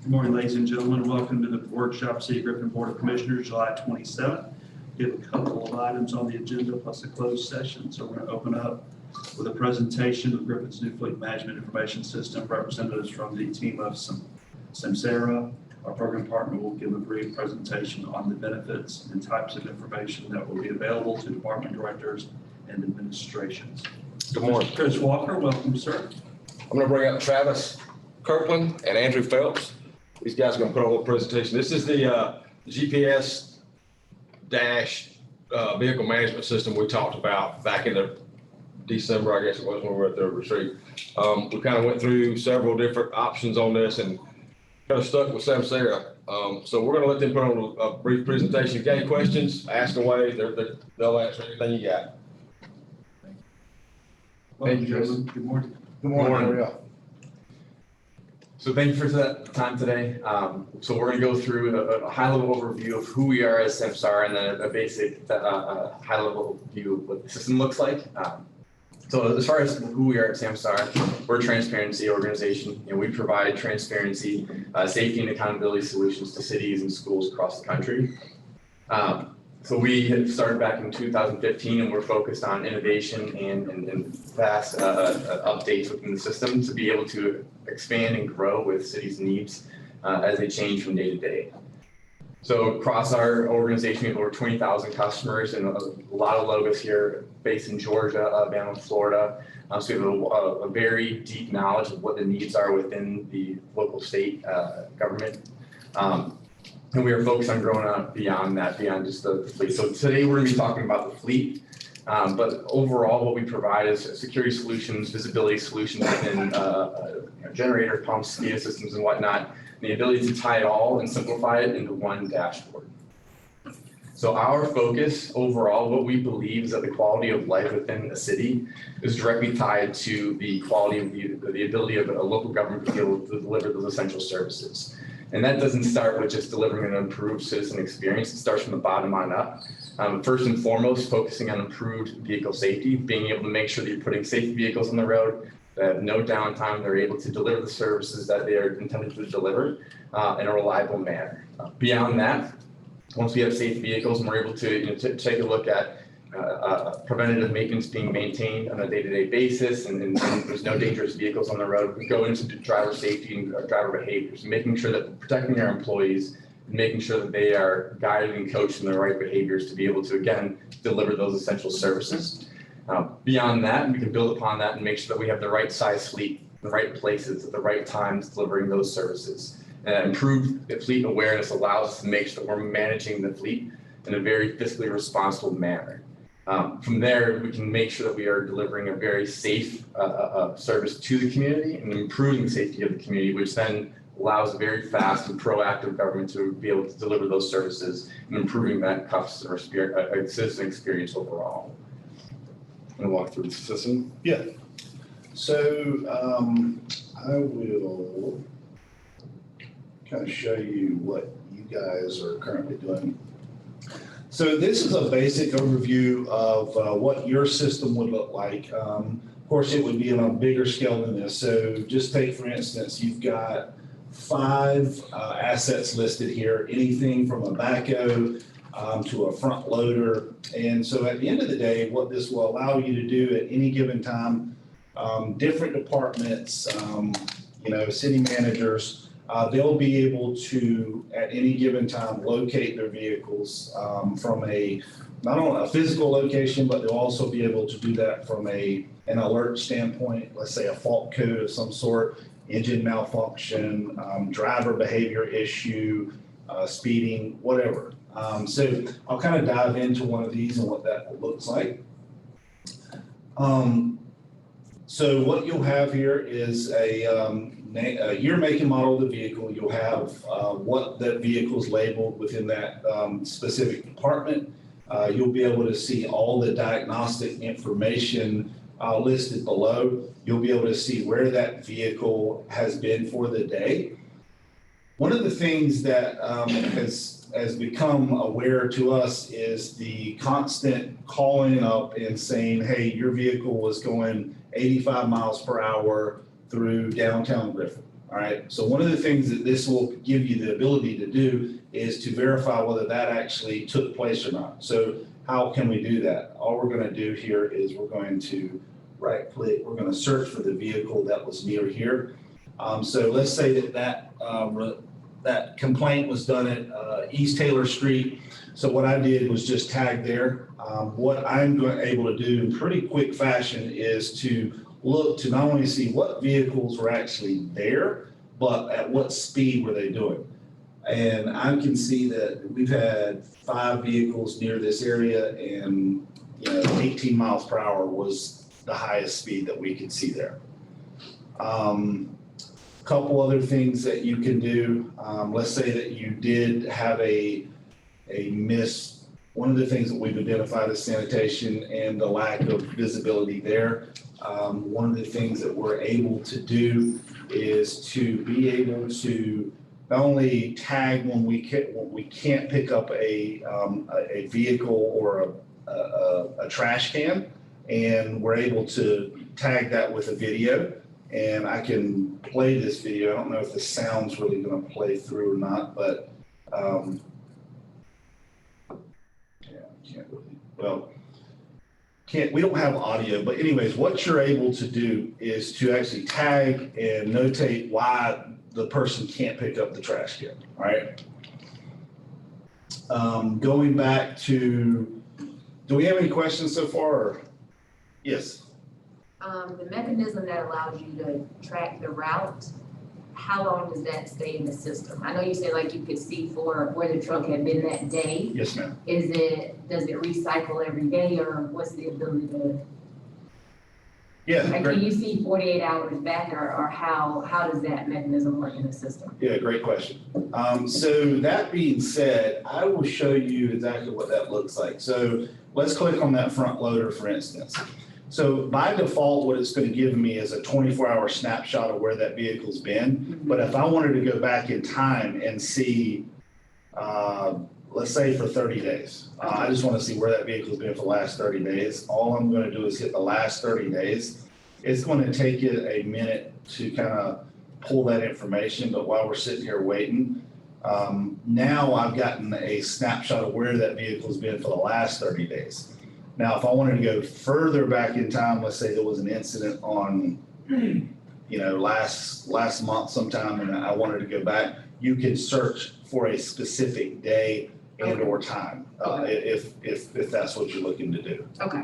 Good morning, ladies and gentlemen. Welcome to the workshop City of Griffin Board of Commissioners, July 27th. We have a couple of items on the agenda plus a closed session. So we're going to open up with a presentation of Griffin's new fleet management information system. Representatives from the team of Samsara, our program partner, will give a brief presentation on the benefits and types of information that will be available to department directors and administrations. Good morning. Chris Walker, welcome, sir. I'm going to bring up Travis Kirkland and Andrew Phelps. These guys are going to put on a presentation. This is the GPS dash vehicle management system we talked about back in the December, I guess it was, when we were at the retreat. We kind of went through several different options on this and kind of stuck with Samsara. So we're going to let them put on a brief presentation. If you got any questions, ask away. They'll answer anything you got. Thank you, Chris. Good morning. Good morning. Good morning. So thank you for that time today. So we're going to go through a high-level overview of who we are as Samsara and then a basic high-level view of what the system looks like. So as far as who we are at Samsara, we're a transparency organization, and we provide transparency, safety, and accountability solutions to cities and schools across the country. So we had started back in 2015, and we're focused on innovation and fast updates within the system to be able to expand and grow with cities' needs as they change from day to day. So across our organization, we have over 20,000 customers and a lot of logos here based in Georgia, Alabama, Florida. So we have a very deep knowledge of what the needs are within the local state government. And we are focused on growing up beyond that, beyond just the fleet. So today we're going to be talking about the fleet, but overall what we provide is security solutions, visibility solutions within generator pumps, SCADA systems and whatnot, and the ability to tie it all and simplify it into one dashboard. So our focus overall, what we believe is that the quality of life within a city is directly tied to the quality of the ability of a local government to be able to deliver those essential services. And that doesn't start with just delivering an improved citizen experience. It starts from the bottom on up. First and foremost, focusing on improved vehicle safety, being able to make sure that you're putting safe vehicles on the road, that have no downtime, they're able to deliver the services that they are intended to deliver in a reliable manner. Beyond that, once we have safe vehicles and we're able to take a look at preventative maintenance being maintained on a day-to-day basis and there's no dangerous vehicles on the road, we go into driver safety and driver behaviors, making sure that we're protecting our employees and making sure that they are guided and coached in the right behaviors to be able to, again, deliver those essential services. Beyond that, we can build upon that and make sure that we have the right size fleet, the right places at the right times delivering those services. And improved fleet awareness allows us to make sure that we're managing the fleet in a very fiscally responsible manner. From there, we can make sure that we are delivering a very safe service to the community and improving the safety of the community, which then allows a very fast and proactive government to be able to deliver those services and improving that customer citizen experience overall. I'm going to walk through the system. Yeah. So I will kind of show you what you guys are currently doing. So this is a basic overview of what your system would look like. Of course, it would be on a bigger scale than this. So just take, for instance, you've got 5 assets listed here, anything from a backhoe to a front loader. And so at the end of the day, what this will allow you to do at any given time, different departments, city managers, they'll be able to, at any given time, locate their vehicles from not only a physical location, but they'll also be able to do that from an alert standpoint, let's say a fault code of some sort, engine malfunction, driver behavior issue, speeding, whatever. So I'll kind of dive into one of these and what that looks like. So what you'll have here is a year, make, and model of the vehicle. You'll have what that vehicle is labeled within that specific department. You'll be able to see all the diagnostic information listed below. You'll be able to see where that vehicle has been for the day. One of the things that has become aware to us is the constant calling up and saying, hey, your vehicle was going 85 miles per hour through downtown Griffin. All right, so one of the things that this will give you the ability to do is to verify whether that actually took place or not. So how can we do that? All we're gonna do here is we're going to right click, we're gonna search for the vehicle that was near here. So let's say that complaint was done at East Taylor Street. So what I did was just tag there. What I'm able to do in pretty quick fashion is to look to not only see what vehicles were actually there, but at what speed were they doing. And I can see that we've had 5 vehicles near this area, and 18 miles per hour was the highest speed that we could see there. Couple other things that you can do. Let's say that you did have a miss. One of the things that we've identified is sanitation and the lack of visibility there. One of the things that we're able to do is to be able to not only tag when we can't pick up a vehicle or a trash can, and we're able to tag that with a video. And I can play this video. I don't know if the sound's really going to play through or not, but we don't have audio. But anyways, what you're able to do is to actually tag and notate why the person can't pick up the trash can. All right. Going back to, do we have any questions so far? Or? Yes. The mechanism that allows you to track the route, how long does that stay in the system? I know you said like you could see for where the truck had been that day. Yes, ma'am. Does it recycle every day, or what's the ability to? Yeah. Like, great. can you see 48 hours back, or how does that mechanism work in the system? Yeah, great question. So that being said, I will show you exactly what that looks like. So let's click on that front loader, for instance. So by default, what it's going to give me is a 24-hour snapshot of where that vehicle's been. But if I wanted to go back in time and see, let's say for 30 days, I just want to see where that vehicle's been for the last 30 days. All I'm going to do is hit the last 30 days. It's going to take it a minute to kind of pull that information. But while we're sitting here waiting, now I've gotten a snapshot of where that vehicle's been for the last 30 days. Now, if I wanted to go further back in time, let's say there was an incident on, last month sometime, and I wanted to go back, you can search for a specific day and or time, if that's what you're looking to do. Okay.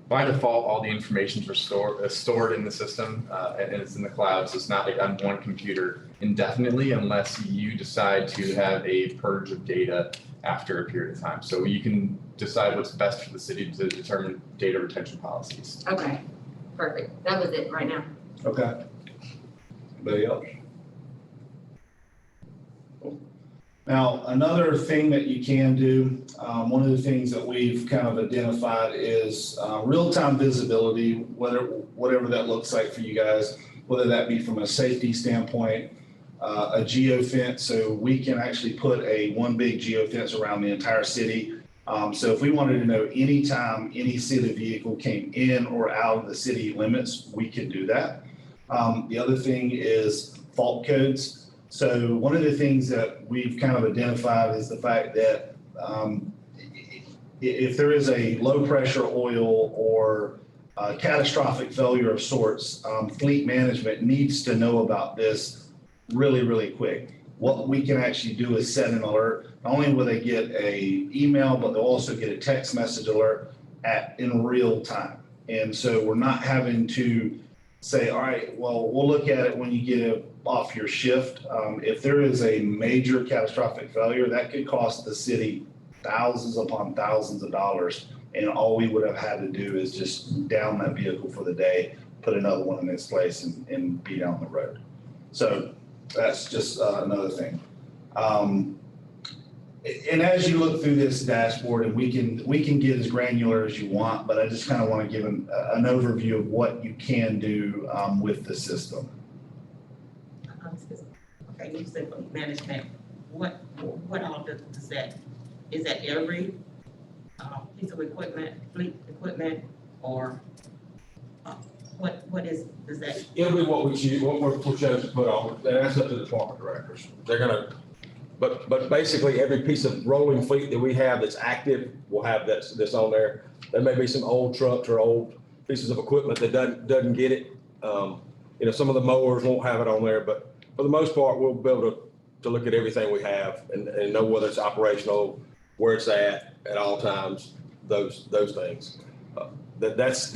By default, all the information's stored in the system, and it's in the cloud, so it's not like on one computer indefinitely unless you decide to have a purge of data after a period of time. So you can decide what's best for the city to determine data retention policies. Okay. Perfect. That was it right now. Okay. Anybody else? Cool. Now, another thing that you can do, one of the things that we've kind of identified is real-time visibility, whatever that looks like for you guys, whether that be from a safety standpoint, a geofence, so we can actually put one big geofence around the entire city. So if we wanted to know anytime any city vehicle came in or out of the city limits, we can do that. The other thing is fault codes. So one of the things that we've kind of identified is the fact that if there is a low pressure oil or a catastrophic failure of sorts, fleet management needs to know about this really, really quick. What we can actually do is set an alert. Not only will they get an email, but they'll also get a text message alert in real time. And so we're not having to say, all right, well, we'll look at it when you get off your shift. If there is a major catastrophic failure, that could cost the city thousands upon thousands of dollars. And all we would have had to do is just down that vehicle for the day, put another one in its place and be down the road. So that's just another thing. And as you look through this dashboard, and we can get as granular as you want, but I just kind of want to give an overview of what you can do with the system. Okay, you said fleet management. What all does that? Is that every piece of equipment, fleet equipment, or does that, It'll be what we choose, what we're chosen to put on, and that's up to the department directors. They're gonna, but basically, every piece of rolling fleet that we have that's active will have this on there. There may be some old trucks or old pieces of equipment that doesn't get it. Some of the mowers won't have it on there, but for the most part, we'll be able to look at everything we have and know whether it's operational, where it's at all times, those things. That's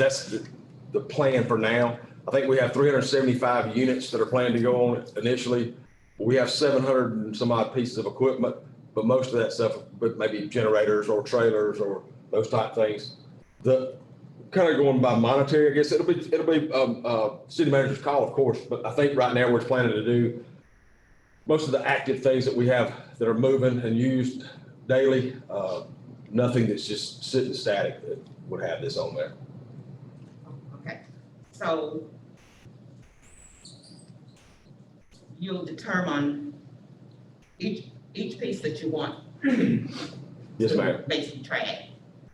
the plan for now. I think we have 375 units that are planned to go on initially. We have 700 and some odd pieces of equipment, but most of that stuff, but maybe generators or trailers or those type things. The kind of going by monetary, I guess it'll be city manager's call, of course, but I think right now we're planning to do most of the active things that we have that are moving and used daily. Nothing that's just sitting static that would have this on there. okay, so you'll determine each piece that you want. Yes, ma'am. to basically track.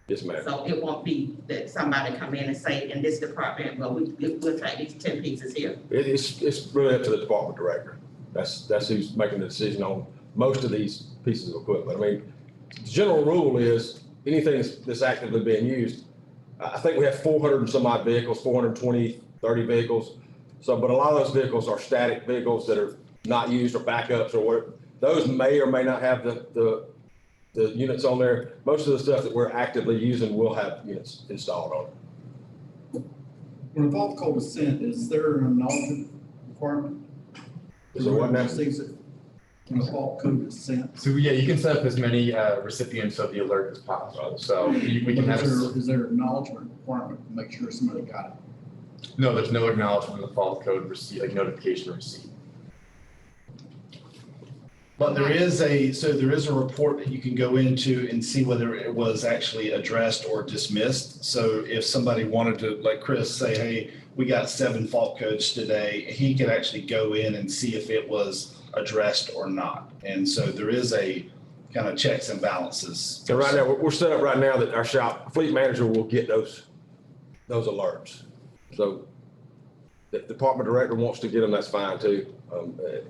Yes, ma'am. So it won't be that somebody come in and say, in this department, well, we'll track these 10 pieces here. It's really up to the department director. That's who's making the decision on most of these pieces of equipment. I mean, the general rule is anything that's actively being used. I think we have 400 and some odd vehicles, 420, 30 vehicles. So, but a lot of those vehicles are static vehicles that are not used or backups or whatever. Those may or may not have the units on there. Most of the stuff that we're actively using will have units installed on it. When a fault code is sent, is there an acknowledgement requirement? Is there what now? When a fault code is sent. So yeah, you can set up as many recipients of the alert as possible. So we can have. Is there an acknowledgement requirement to make sure somebody got it? No, there's no acknowledgement of the fault code receipt, like notification receipt. But there is a report that you can go into and see whether it was actually addressed or dismissed. So if somebody wanted to, like Chris, say, hey, we got 7 fault codes today, he could actually go in and see if it was addressed or not. And so there is a kind of checks and balances. So right now, we're set up right now that our shop fleet manager will get those alerts. So if the department director wants to get them, that's fine too.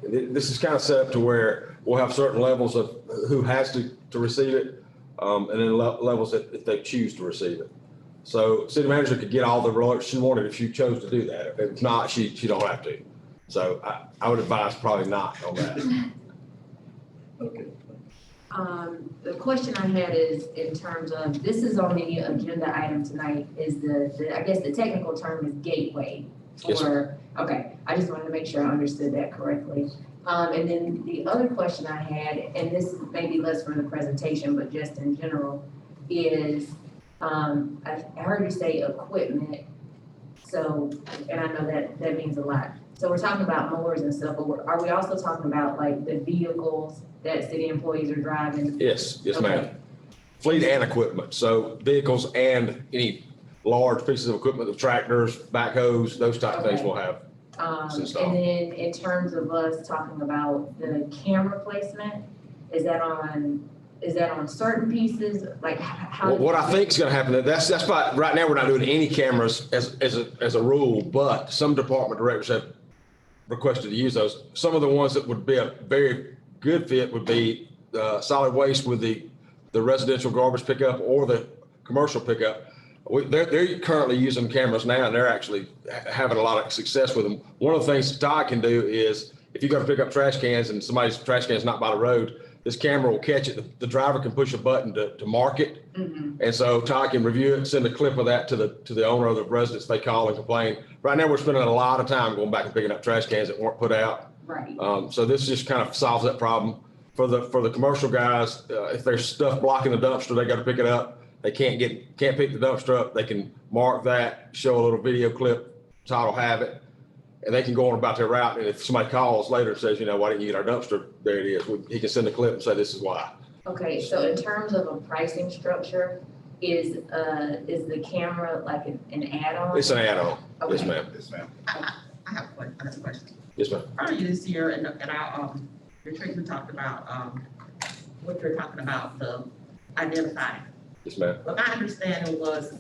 This is kind of set up to where we'll have certain levels of who has to receive it, and then levels that if they choose to receive it. So city manager could get all the alerts she wanted if she chose to do that. If not, she don't have to. So I would advise probably not on that. Okay. The question I had is in terms of, this is on the agenda item tonight, is I guess the technical term is gateway. Yes, Okay, I just wanted to make sure I understood that correctly. And then the other question I had, and this may be less from the presentation, but just in general, is, I heard you say equipment. So, and I know that means a lot. So we're talking about mowers and stuff, but are we also talking about like the vehicles that city employees are driving? Yes, ma'am. Okay. Fleet and equipment. So vehicles and any large pieces of equipment, the tractors, backhoes, those type of things Okay. will have. And then in terms of us talking about the camera placement, is that on certain pieces? Like how? What I think is going to happen, that's why right now we're not doing any cameras as a rule, but some department directors have requested to use those. Some of the ones that would be a very good fit would be solid waste with the residential garbage pickup or the commercial pickup. They're currently using cameras now, and they're actually having a lot of success with them. One of the things Todd can do is if you go to pick up trash cans and somebody's trash can is not by the road, this camera will catch it. The driver can push a button to mark it. Mhm. And so Todd can review it, send a clip of that to the owner of the residence. They call and complain. Right now, we're spending a lot of time going back and picking up trash cans that weren't put out. Right. So this just kind of solves that problem. For the commercial guys, if there's stuff blocking the dumpster, they got to pick it up. They can't pick the dumpster up. They can mark that, show a little video clip. Todd will have it, and they can go on about their route. And if somebody calls later and says, why didn't you get our dumpster? There it is. He can send a clip and say, this is why. Okay, so in terms of a pricing structure, is the camera like an add-on? It's an add-on. Yes, Okay. ma'am. Yes, ma'am. I have another question. Yes, ma'am. Earlier this year in our retreat, we talked about, what you're talking about, the identifying. Yes, ma'am. But my understanding was,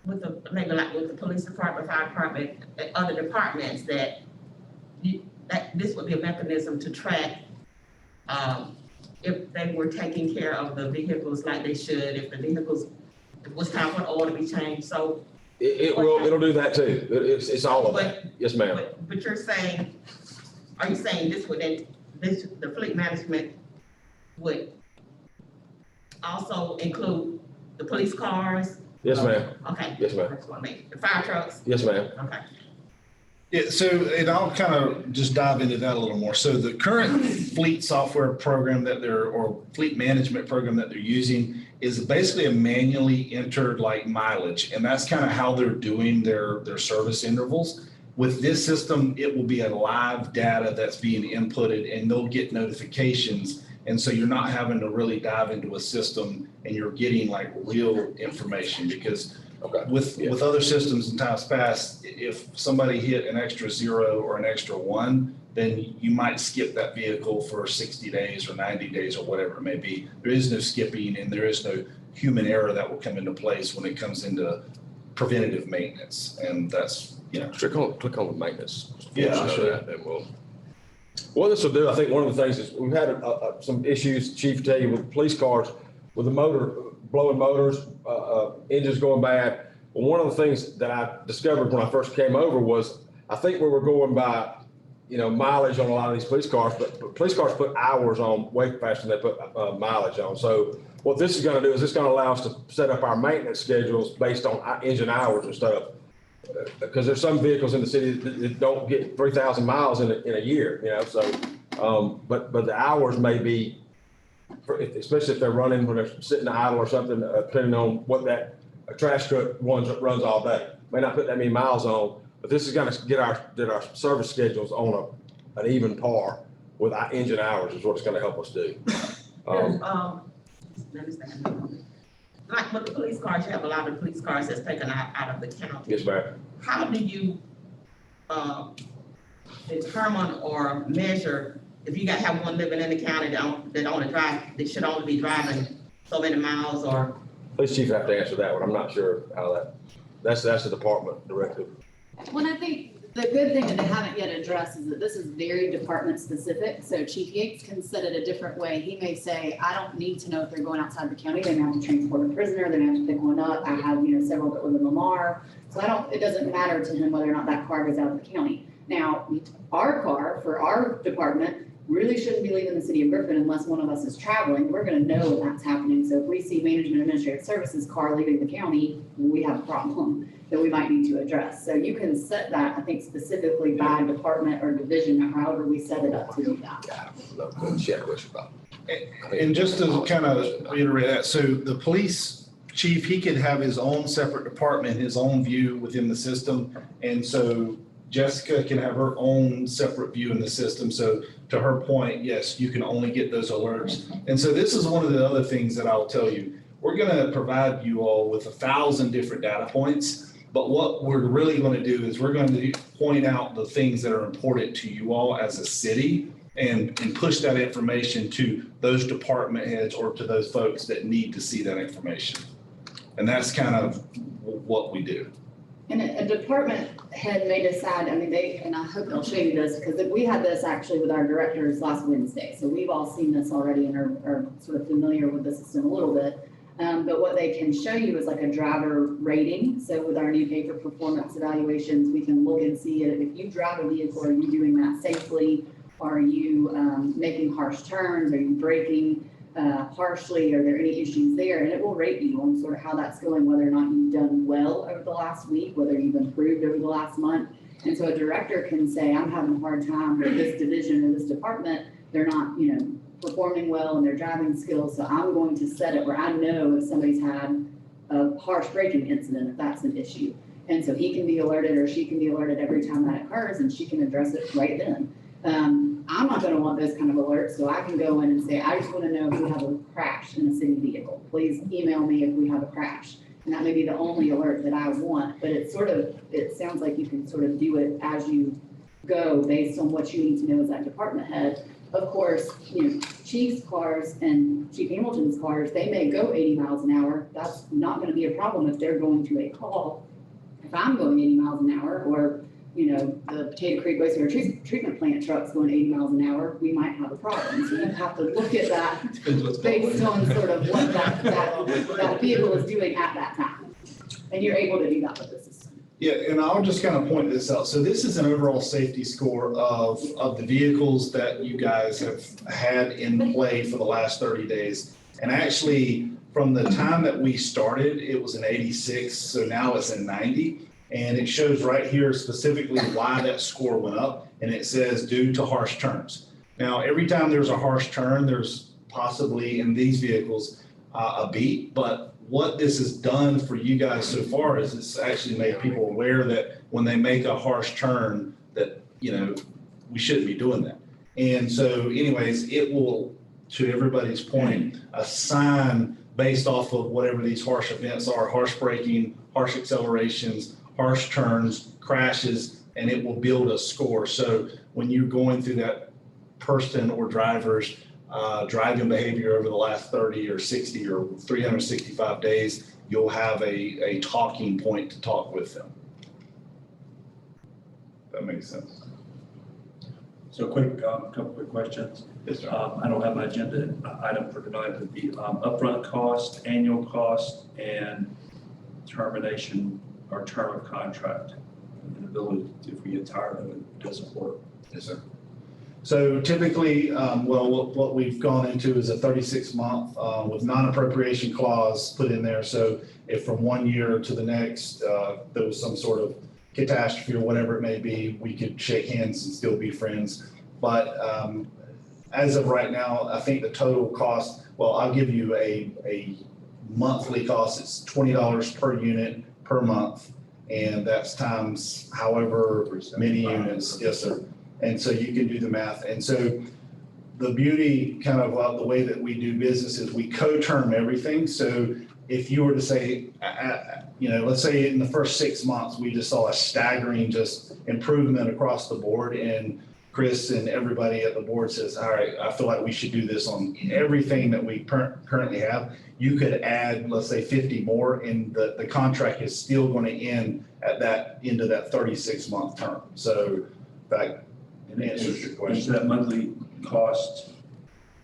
with the, maybe like with the police department, fire department, and other departments that that this would be a mechanism to track, if they were taking care of the vehicles like they should, if the vehicles, it was time for oil to be changed, so. It'll do that too. It's all of that. Yes, ma'am. But you're saying, are you saying this would, the fleet management would also include the police cars? Yes, ma'am. Okay. Yes, ma'am. I just wanna make, the fire trucks? Yes, ma'am. Okay. Yeah, so, and I'll kind of just dive into that a little more. So the current fleet software program or fleet management program that they're using is basically a manually entered like mileage. And that's kind of how they're doing their service intervals. With this system, it will be a live data that's being inputted and they'll get notifications. And so you're not having to really dive into a system and you're getting like real information because with other systems in times past, if somebody hit an extra 0 or an extra 1, then you might skip that vehicle for 60 days or 90 days or whatever it may be. There is no skipping and there is no human error that will come into place when it comes into preventative maintenance. And that's, Click on the maintenance. Yeah, I'll show sure. that, then what this will do, I think one of the things is we've had some issues, Chief, tell you, with police cars, with the motor, blowing motors, engines going bad. Well, one of the things that I discovered when I first came over was, I think we were going by, mileage on a lot of these police cars, but police cars put hours on way faster than they put mileage on. So what this is going to do is it's going to allow us to set up our maintenance schedules based on engine hours and stuff. Because there's some vehicles in the city that don't get 3,000 miles in a year, so, but the hours may be, especially if they're running when they're sitting idle or something, depending on what that trash truck runs all day. May not put that many miles on, but this is going to get our service schedules on an even par with our engine hours is what it's going to help us do. Let me say, like with the police cars, you have a lot of police cars that's taken out of the county. Yes, ma'am. How do you determine or measure if you have one living in the county that only drive, they should only be driving so many miles or? Police chief have to answer that one. I'm not sure how that's the department directive. Well, I think the good thing that they haven't yet addressed is that this is very department specific. So Chief Yates can set it a different way. He may say, I don't need to know if they're going outside the county. They may have to transport a prisoner. They may have to pick one up. I have, several that live in Lamar. So it doesn't matter to him whether or not that car goes out of the county. Now, our car for our department really shouldn't be leaving the city of Griffin unless one of us is traveling. We're going to know when that's happening. So if we see management administrative services car leaving the county, we have a problem that we might need to address. So you can set that, I think, specifically by department or division, or however we set it up to do that. She had a question about. and just to kind of reiterate that, so the police chief, he could have his own separate department, his own view within the system. And so Jessica can have her own separate view in the system. So to her point, yes, you can only get those alerts. And so this is one of the other things that I'll tell you. We're going to provide you all with 1,000 different data points. But what we're really going to do is we're going to point out the things that are important to you all as a city and push that information to those department heads or to those folks that need to see that information. And that's kind of what we do. And a department head may decide, and I hope they'll show you this, because we had this actually with our directors last Wednesday. So we've all seen this already and are sort of familiar with the system a little bit. But what they can show you is like a driver rating. So with our new pay for performance evaluations, we can look and see if you drive a vehicle, are you doing that safely? Are you making harsh turns? Are you braking harshly? Are there any issues there? And it will rate you on sort of how that's going, whether or not you've done well over the last week, whether you've improved over the last month. And so a director can say, I'm having a hard time with this division or this department. They're not, performing well in their driving skills. So I'm going to set it where I know if somebody's had a harsh braking incident, if that's an issue. And so he can be alerted or she can be alerted every time that occurs and she can address it right then. I'm not going to want those kind of alerts. So I can go in and say, I just want to know if we have a crash in a city vehicle. Please email me if we have a crash. And that may be the only alert that I want, but it sounds like you can sort of do it as you go based on what you need to know as that department head. Of course, Chief's cars and Chief Hamilton's cars, they may go 80 miles an hour. That's not gonna be a problem if they're going to a call. If I'm going 80 miles an hour, or, you know, the Potato Creek wastewater treatment plant truck's going 80 miles an hour, we might have a problem. So you have to look at that Depends what's going based on sort of what that vehicle is doing at that time. And you're able to do that with the system. Yeah, and I'll just kind of point this out. So this is an overall safety score of the vehicles that you guys have had in play for the last 30 days. And actually, from the time that we started, it was an 86, so now it's a 90. And it shows right here specifically why that score went up, and it says due to harsh turns. Now, every time there's a harsh turn, there's possibly in these vehicles a beep, but what this has done for you guys so far is it's actually made people aware that when they make a harsh turn, that, you know, we shouldn't be doing that. And so anyways, it will, to everybody's point, assign based off of whatever these harsh events are, harsh braking, harsh accelerations, harsh turns, crashes, and it will build a score. So when you're going through that person or driver's driving behavior over the last 30 or 60 or 365 days, you'll have a talking point to talk with them. That makes sense. So quick, couple quick questions. Yes, sir. I don't have an agenda item for tonight, but the upfront cost, annual cost, and termination or term of contract. And ability, if we get tired of it, it doesn't work. Yes, sir. So typically, what we've gone into is a 36-month with non-appropriation clause put in there. So if from 1 year to the next, there was some sort of catastrophe or whatever it may be, we could shake hands and still be friends. But as of right now, I think the total cost, well, I'll give you a monthly cost. It's $20 per unit per month. And that's times however many units. Yes, sir. And so you can do the math. And so the beauty kind of the way that we do business is we co-term everything. So if you were to say, you know, let's say in the first 6 months, we just saw a staggering just improvement across the board, and Chris and everybody at the board says, all right, I feel like we should do this on everything that we currently have. You could add, let's say 50 more, and the contract is still going to end at that end of that 36-month term. So that answers your And question. so that monthly cost,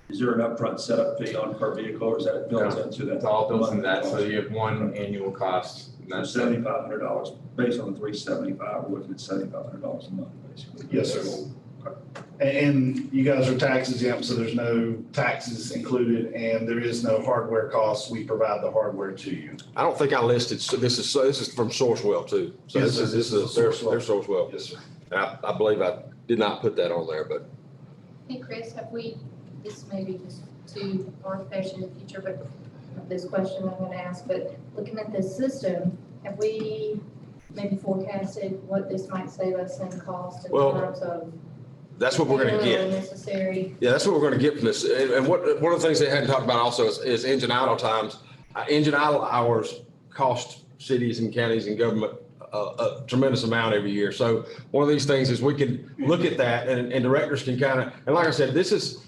is there an upfront setup fee on per vehicle, or is that built No, into that? It's all built in monthly that, so cost? you have one annual cost. And So that's $7,500 based on the 375, we're looking at $7,500 a month, basically. Yes, sir. And you guys are tax exempt, so there's no taxes included, and there is no hardware costs. We provide the hardware to you. I don't think I listed, so this is from Sourcewell too. So Yes, this sir. is their Sourcewell. Yes, sir. And I believe I did not put that on there, but Hey, Chris, have we, this may be just too far-fetched in the future, but this question I'm gonna ask, but looking at this system, have we maybe forecasted what this might save us in cost in Well, terms of? that's what we're gonna get. Necessary. Yeah, that's what we're gonna get from this. And one of the things they hadn't talked about also is engine idle times. Engine idle hours cost cities and counties and government a tremendous amount every year. So one of these things is we can look at that, and directors can kind of, and like I said, this is,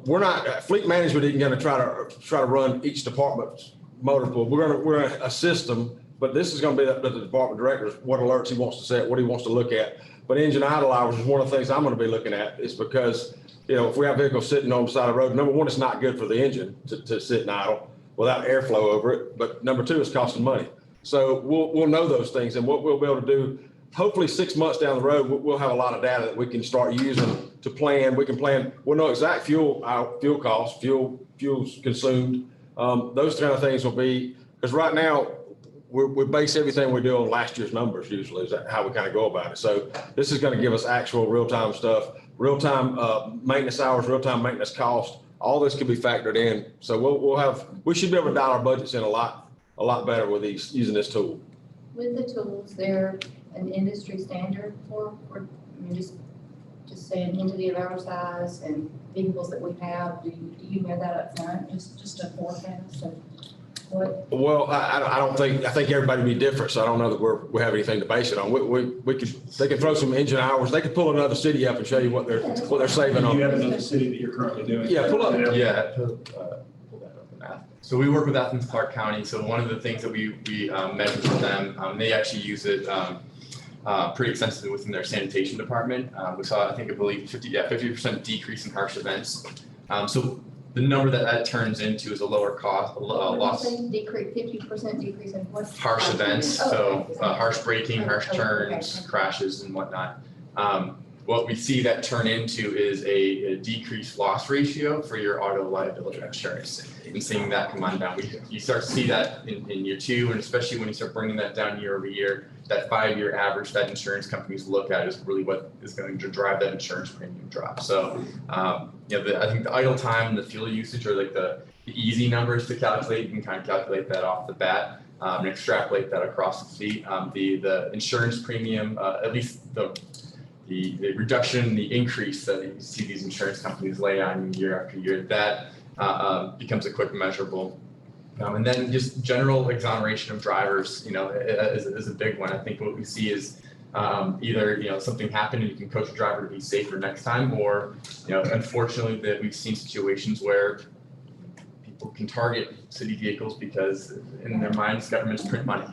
we're not, fleet management isn't gonna try to run each department's motor pool. We're gonna assist them, but this is gonna be up to the department directors, what alerts he wants to set, what he wants to look at. But engine idle hours is one of the things I'm gonna be looking at, is because, you know, if we have vehicles sitting on the side of the road, number one, it's not good for the engine to sit and idle without airflow over it. But number two, it's costing money. So we'll know those things, and what we'll be able to do, hopefully 6 months down the road, we'll have a lot of data that we can start using to plan. We can plan, we'll know exact fuel costs, fuels consumed. Those kind of things will be, because right now, we base everything we do on last year's numbers usually, is that how we kind of go about it. So this is going to give us actual real-time stuff, real-time maintenance hours, real-time maintenance cost. All this could be factored in. So we should be able to dial our budgets in a lot better with using this tool. With the tools, they're an industry standard for, I mean, just say an entity of our size and vehicles that we have, do you know that up front, just a forecast of? what? Well, I don't think, I think everybody be different, so I don't know that we have anything to base it on. We could, they could throw some engine hours, they could pull another city up and show you what they're saving Do you have on. another city that you're currently doing? Yeah, pull up. Yeah, pull that up in Athens. So we work with Athens Clark County. So one of the things that we measure for them, they actually use it pretty extensively within their sanitation department. We saw, I believe 50% decrease in harsh events. So the number that turns into is a lower cost, loss. Decrease, 50% decrease in what? Harsh events, so Okay. harsh braking, harsh Okay. turns, crashes and whatnot. What we see that turn into is a decreased loss ratio for your auto liability insurance, and seeing that come on down. You start to see that in year two, and especially when you start bringing that down year over year, that 5-year average that insurance companies look at is really what is going to drive that insurance premium drop. So, I think the idle time and the fuel usage are like the easy numbers to calculate. You can kind of calculate that off the bat and extrapolate that across the fleet. The insurance premium, at least the reduction, the increase that you see these insurance companies lay on year after year, that becomes a quick measurable. And then just general exoneration of drivers, is a big one. I think what we see is either, something happened and you can coach a driver to be safer next time, or, unfortunately that we've seen situations where people can target city vehicles because in their minds, governments print money.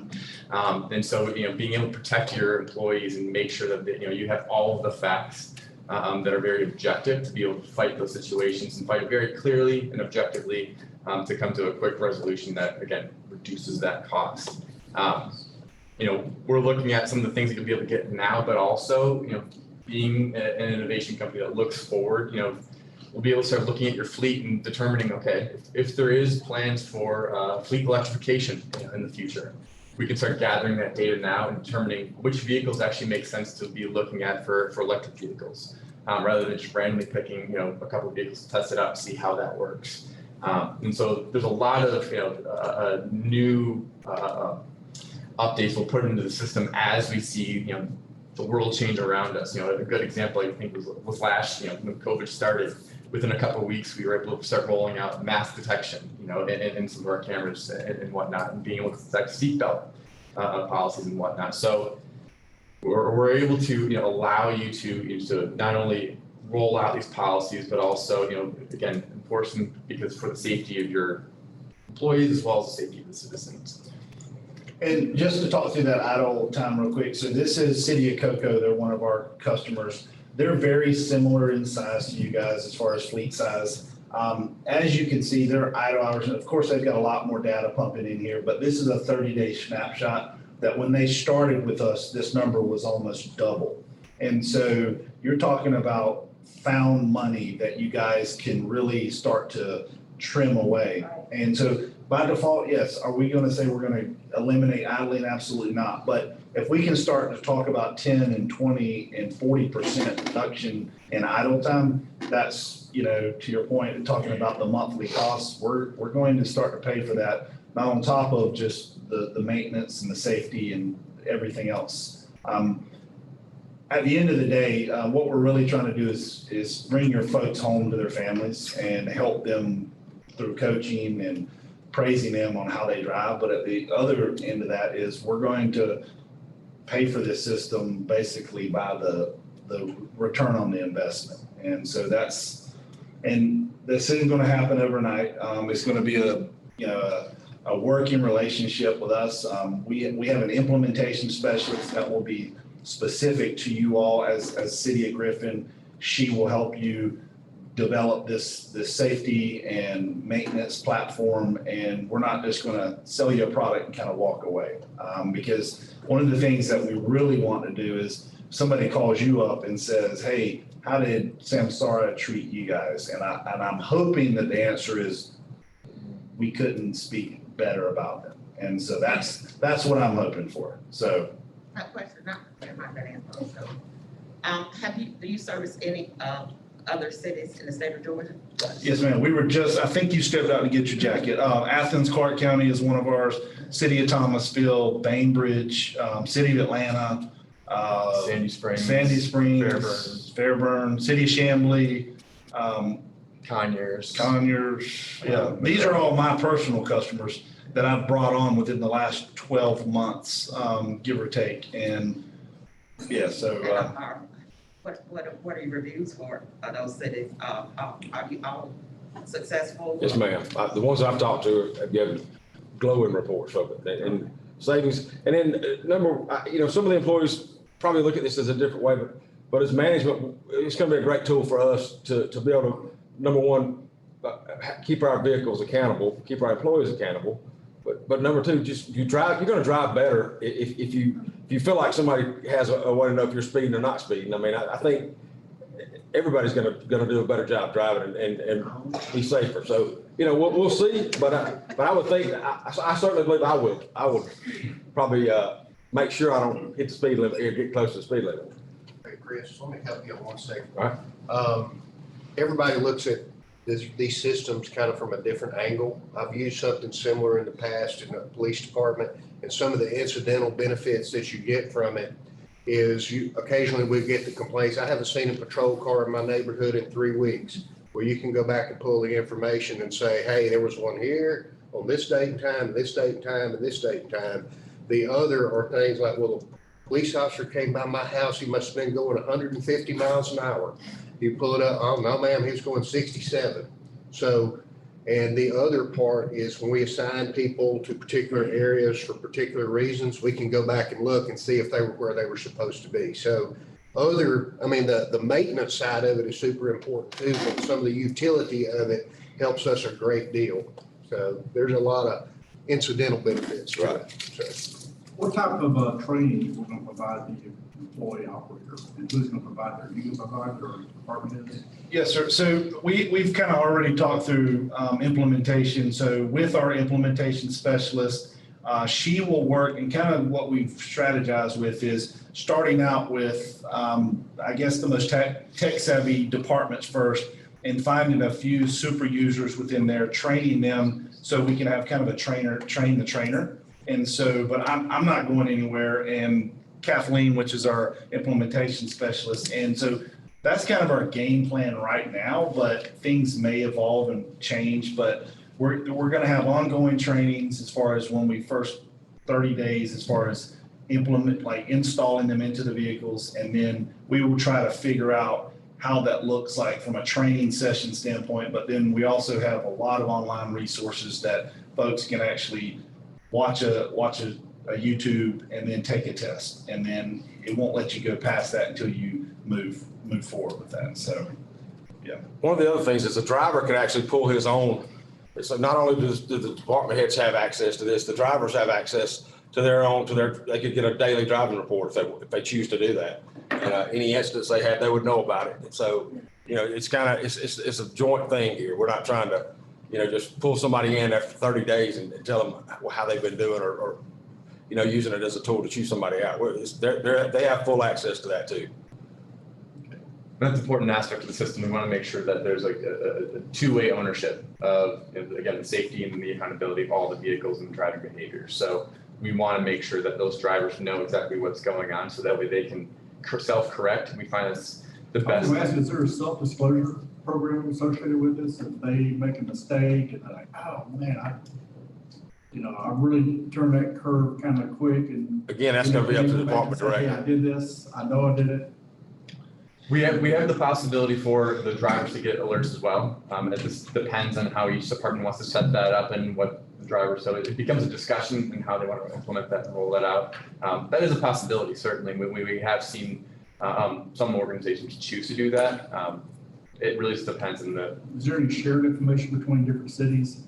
And so, being able to protect your employees and make sure that, you have all of the facts that are very objective to be able to fight those situations and fight very clearly and objectively to come to a quick resolution that, again, reduces that cost. We're looking at some of the things that you'll be able to get now, but also, being an innovation company that looks forward, we'll be able to start looking at your fleet and determining, okay, if there is plans for fleet electrification in the future, we can start gathering that data now and determining which vehicles actually make sense to be looking at for electric vehicles, rather than just randomly picking, a couple of vehicles to test it out and see how that works. And so there's a lot of new updates we'll put into the system as we see, the world change around us. A good example I think was last, when COVID started. Within a couple of weeks, we were able to start rolling out mask detection, in some of our cameras and whatnot, and being able to detect seatbelt policies and whatnot. So we're able to, allow you to not only roll out these policies, but also, again, enforce them because for the safety of your employees as well as the safety of the citizens. And just to talk through that idle time real quick, so this is City of Cocoa, they're one of our customers. They're very similar in size to you guys as far as fleet size. As you can see, their idle hours, and of course they've got a lot more data pumping in here, but this is a 30-day snapshot that when they started with us, this number was almost double. And so you're talking about found money that you guys can really start to trim away. And so by default, yes, are we going to say we're going to eliminate idling? Absolutely not. But if we can start to talk about 10 and 20 and 40% reduction in idle time, that's, to your point, talking about the monthly costs, we're going to start to pay for that, not on top of just the maintenance and the safety and everything else. At the end of the day, what we're really trying to do is bring your folks home to their families and help them through coaching and praising them on how they drive. But at the other end of that is we're going to pay for this system basically by the return on the investment. And so and this isn't going to happen overnight. It's going to be a working relationship with us. We have an implementation specialist that will be specific to you all as City of Griffin. She will help you develop this safety and maintenance platform, and we're not just going to sell you a product and kind of walk away. Because one of the things that we really want to do is somebody calls you up and says, hey, how did Samsara treat you guys? And I'm hoping that the answer is we couldn't speak better about them. And so that's what I'm hoping for. So That question, not that answer. So, do you service any other cities in the state of Georgia? yes, ma'am. I think you stepped out to get your jacket. Athens, Clark County is one of ours. City of Thomasville, Bainbridge, City of Atlanta, Sandy Springs, Fairburn, City of Chamblee, Conyers. Yeah, these are all my personal customers. that I've brought on within the last 12 months, give or take. And yeah, so, What are your reviews for those cities? Are you all successful? Yes, ma'am. The ones I've talked to have given glowing reports of it and savings. And then some of the employees probably look at this as a different way, but as management, it's going to be a great tool for us to be able to, number one, keep our vehicles accountable, keep our employees accountable. But number two, you're going to drive better if you feel like somebody has a way to know if you're speeding or not speeding. I mean, I think everybody's going to do a better job driving and be safer. So, we'll see, but I would think, I certainly believe I would probably make sure I don't hit the speed limit or get close to the speed limit. Hey, Chris, let me help you on 1 second. All right. Everybody looks at these systems kind of from a different angle. I've used something similar in the past in the police department, and some of the incidental benefits that you get from it is occasionally we get the complaints, I haven't seen a patrol car in my neighborhood in 3 weeks, where you can go back and pull the information and say, hey, there was one here on this date and time, this date and time, and this date and time. The other are things like, well, a police officer came by my house, he must have been going 150 miles an hour. You pull it up, oh, no, ma'am, he was going 67. So, and the other part is when we assign people to particular areas for particular reasons, we can go back and look and see if they were where they were supposed to be. So the maintenance side of it is super important too, but some of the utility of it helps us a great deal. So there's a lot of incidental benefits to it. So. what type of training we're going to provide the employee operator? And who's going to provide that? Are you going to provide it or department heads? Yes, sir. So we've kind of already talked through implementation. So with our implementation specialist, she will work, and kind of what we've strategized with is starting out with, I guess, the most tech savvy departments first, and finding a few super users within there, training them so we can have kind of a train the trainer. And so, but I'm not going anywhere, and Kathleen, which is our implementation specialist. And so that's kind of our game plan right now, but things may evolve and change, but we're going to have ongoing trainings as far as when we first 30 days, as far as installing them into the vehicles. And then we will try to figure out how that looks like from a training session standpoint. But then we also have a lot of online resources that folks can actually watch a YouTube and then take a test, and then it won't let you go past that until you move forward with that. So, yeah. One of the other things is the driver can actually pull his own. So not only do the department heads have access to this, the drivers have access to their own, they could get a daily driving report if they choose to do that. And any incidents they have, they would know about it. And so, it's a joint thing here. We're not trying to, just pull somebody in after 30 days and tell them how they've been doing or using it as a tool to chew somebody out. They have full access to that too. That's an important aspect of the system. We want to make sure that there's like a two-way ownership of, again, the safety and the accountability of all the vehicles and driving behavior. So we want to make sure that those drivers know exactly what's going on, so that way they can self-correct. We find that's the best. Is there a self-disclosure program associated with this? If they make a mistake and they're like, oh man, I really turned that curve kind of quick, and again, that's going to be up to the department director. Hey, I did this. I know I did it. We have the possibility for the drivers to get alerts as well. This depends on how each department wants to set that up and what the driver. So it becomes a discussion and how they want to implement that and roll that out. That is a possibility, certainly. We have seen some organizations choose to do that. It really just depends on the. Is there any shared information between different cities?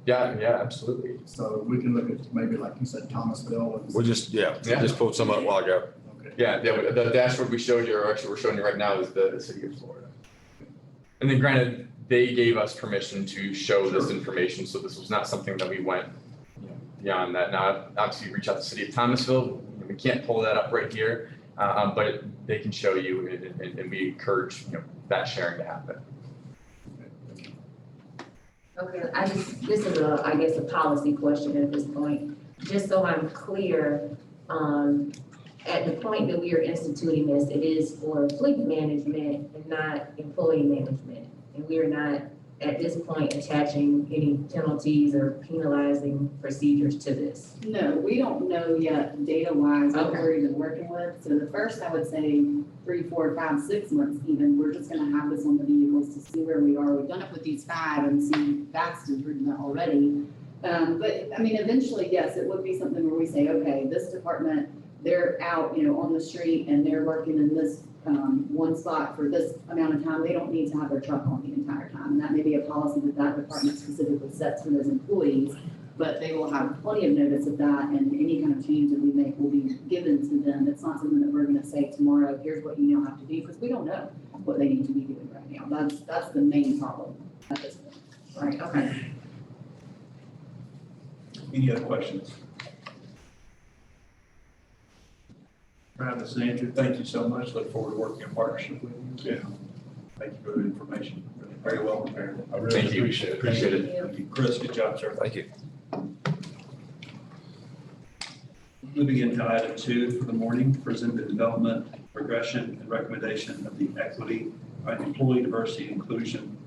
Yeah, absolutely. So we can look at maybe, like you said, Thomasville. We just pulled some up a while ago. Okay. Yeah, the dashboard we showed you, or actually we're showing you right now, is the city of Florida. And then granted, they gave us permission to show this information, so this was not something that we went beyond that. Now, obviously, reach out to the city of Thomasville. We can't pull that up right here, but they can show you, and we encourage that sharing to happen. Okay, this is I guess a policy question at this point. Just so I'm clear, at the point that we are instituting this, it is for fleet management and not employee management. And we are not at this point attaching any penalties or penalizing procedures to this? No, we don't know yet data-wise what Okay. we're even working with. So the first, I would say 3, 4, 5, 6 months even, we're just gonna have this on the vehicles to see where we are. We've done it with these 5 and seen vast improvement already. But I mean, eventually, yes, it would be something where we say, okay, this department, they're out, on the street and they're working in this one spot for this amount of time. They don't need to have their truck on the entire time. And that may be a policy that that department specifically sets for those employees. But they will have plenty of notice of that, and any kind of change that we make will be given to them. It's not something that we're gonna say tomorrow, here's what you now have to do, because we don't know what they need to be doing right now. That's the main problem at this point. Right, okay. Any other questions? Travis and Andrew, thank you so much. Look forward to working in partnership with you. Yeah. Thank you for the information. Very well prepared. I really Thank you. appreciate it. Appreciate it. Thank you. Chris, good job, sir. Thank you. Moving into item 2 for the morning, present the development, progression, and recommendation of the equity, employee diversity inclusion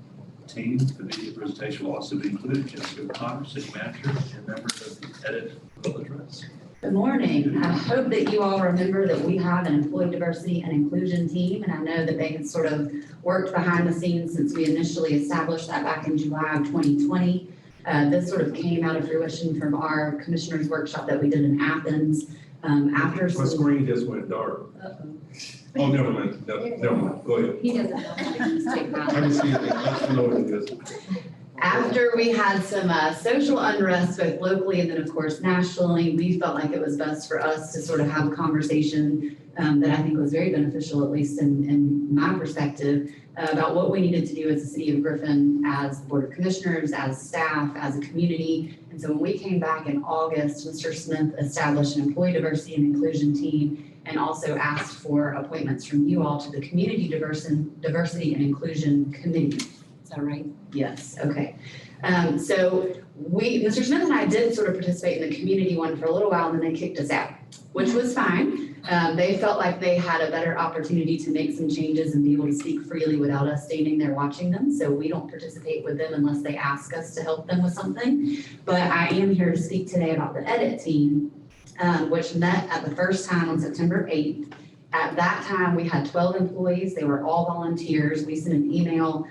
team. The media presentation will also be included. Jessica Connor, City Manager, and members of the edit will address. Good morning. I hope that you all remember that we have an employee diversity and inclusion team, and I know that they have sort of worked behind the scenes since we initially established that back in July of 2020. This sort of came out of fruition from our commissioners workshop that we did in Athens. After My some. screen just went dark. Uh-oh. Oh, never mind, never mind, go ahead. He doesn't know how to use I technology. can see it, that's loading this. After we had some social unrest, both locally and then of course nationally, we felt like it was best for us to sort of have a conversation that I think was very beneficial, at least in my perspective, about what we needed to do as the city of Griffin, as the Board of Commissioners, as staff, as a community. And so when we came back in August, Mr. Smith established an employee diversity and inclusion team and also asked for appointments from you all to the Community Diversity and Inclusion Committee. Is that right? Yes, okay. So Mr. Smith and I did sort of participate in the community one for a little while, and then they kicked us out, which was fine. They felt like they had a better opportunity to make some changes and be able to speak freely without us standing there watching them. So we don't participate with them unless they ask us to help them with something. But I am here to speak today about the edit team, which met at the first time on September 8th. At that time, we had 12 employees. They were all volunteers. We sent an email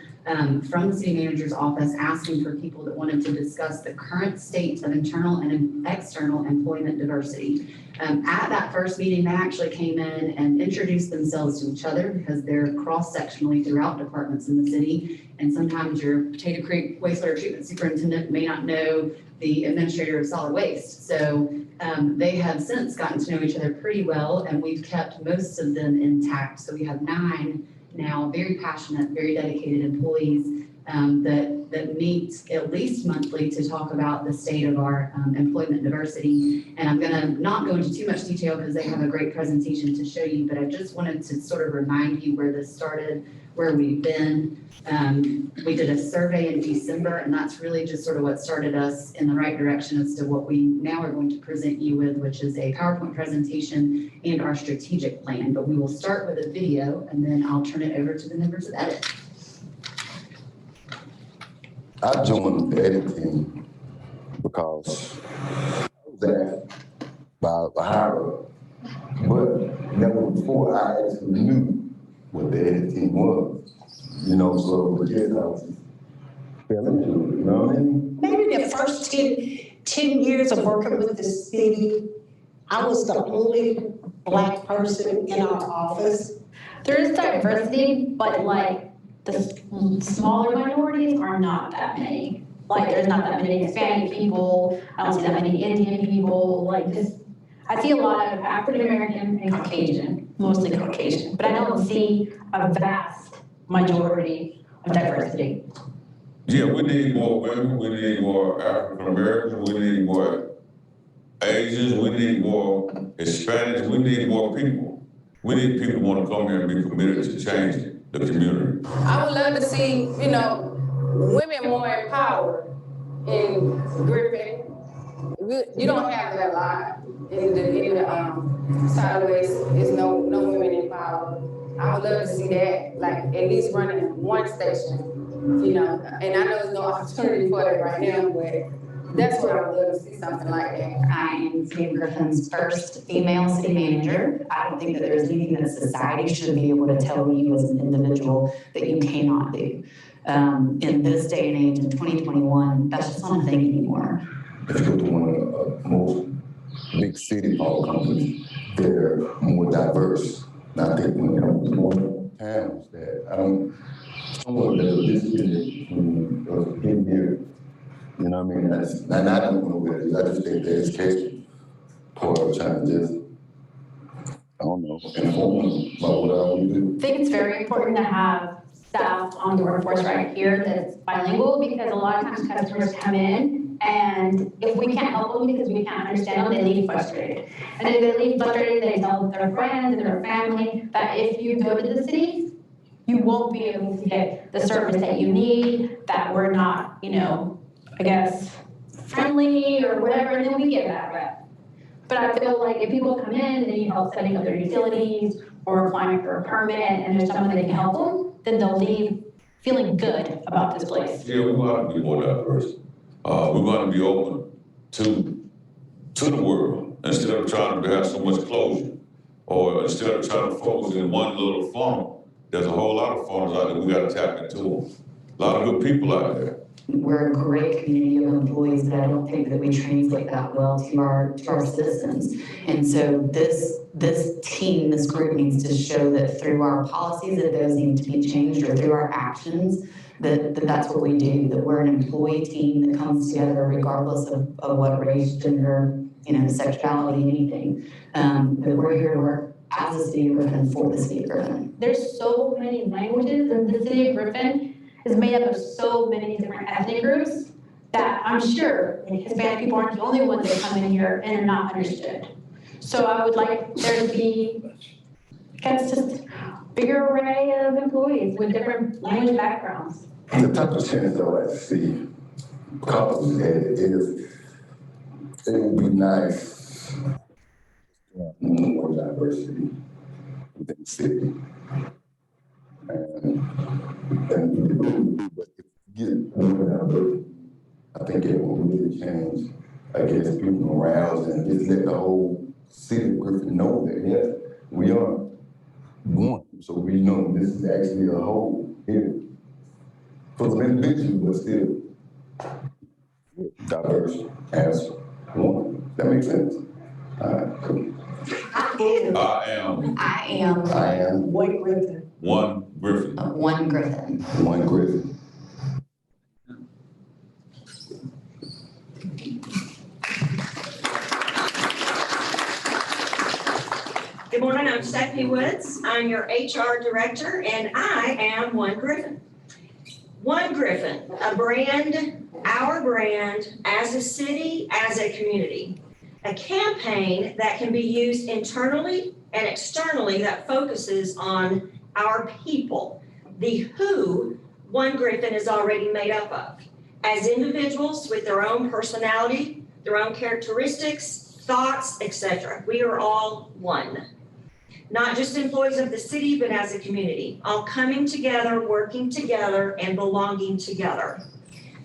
from the city manager's office asking for people that wanted to discuss the current state of internal and external employment diversity. At that first meeting, they actually came in and introduced themselves to each other because they're cross-sectionally throughout departments in the city. And sometimes your Potato Creek wastewater treatment superintendent may not know the administrator of solid waste. So they have since gotten to know each other pretty well, and we've kept most of them intact. So we have 9 now very passionate, very dedicated employees that meet at least monthly to talk about the state of our employment diversity. And I'm gonna not go into too much detail because they have a great presentation to show you, but I just wanted to sort of remind you where this started, where we've been. We did a survey in December, and that's really just sort of what started us in the right direction as to what we now are going to present you with, which is a PowerPoint presentation and our strategic plan. But we will start with a video, and then I'll turn it over to the members of Edit. I joined the edit team because I was asked by a higher, but that was before I actually knew what the edit team was. So yes, I was fell into it, you know what I mean? Maybe the first 10 years of working with the city, I was the only Black person in our office. There is diversity, but like the smaller minorities are not that many. Like there's not that many Hispanic people, I don't see that many Indian people, like just, I see a lot of African American and Caucasian, mostly Caucasian, but I don't see a vast majority of diversity. Yeah, we need more women, we need more African Americans, we need more Asians, we need more Hispanics, we need more people. We need people who want to come here and be committed to changing the community. I would love to see, women more empowered in Griffin. You don't have that a lot in the sideways. There's no women empowered. I would love to see that, like at least running one station. you know, and I know there's no opportunity for it right now, but that's what I would love to see, something like that. I am City of Griffin's first female city manager. I don't think that there's anything that society should be able to tell you as an individual that you cannot do. In this day and age, in 2021, that's just not a thing anymore. If you go to one of the most big city power companies, they're more diverse. Now, I think when it comes to more towns that I don't, someone that is in here, you know what I mean? And I don't know what it is. I just think the education part of trying to just, I don't know, inform about what I want to do. I think it's very important to have staff on the workforce right here that's bilingual, because a lot of times customers come in and if we can't help them because we can't understand them, they leave frustrated. And if they leave frustrated, they tell their friends and their family that if you go to the city, you won't be able to get the service that you need, that we're not, you know, I guess, friendly or whatever, and then we get that rep. But I feel like if people come in and they need help setting up their utilities or applying for a permit and there's someone that can help them, then they'll leave feeling good about this place. Yeah, we want to be more diverse. We want to be open to the world instead of trying to have so much closure, or instead of trying to focus in one little funnel. There's a whole lot of funnels out there we got to tap into them. A lot of good people out there. We're a great community of employees, but I don't think that we translate that well to our citizens. And so this team, this group needs to show that through our policies, that those need to be changed, or through our actions, that's what we do, that we're an employee team that comes together regardless of what race, gender, you know, sexuality, anything. That we're here to work as a city of Griffin for the city of Griffin. There's so many languages in the city of Griffin. Is made up of so many different ethnic groups that I'm sure Hispanic people aren't the only ones that come in here and are not understood. So I would like there to be, just a bigger array of employees with different language backgrounds. The type of change that I like to see couples is, it would be nice to have more diversity within the city. But if you get more diversity, I think it will really change, I guess, people morale and just let the whole city of Griffin know that, yes, we are one. So we know this is actually a whole here. For some individuals, but still diverse as one. That makes sense? All right, cool. I am one Griffin. one Griffin. One Griffin. Good morning, I'm Stephanie Woods. I'm your HR director, and I am One Griffin. One Griffin, a brand, our brand, as a city, as a community. A campaign that can be used internally and externally that focuses on our people, the who One Griffin is already made up of. As individuals with their own personality, their own characteristics, thoughts, etc. We are all one. Not just employees of the city, but as a community, all coming together, working together, and belonging together.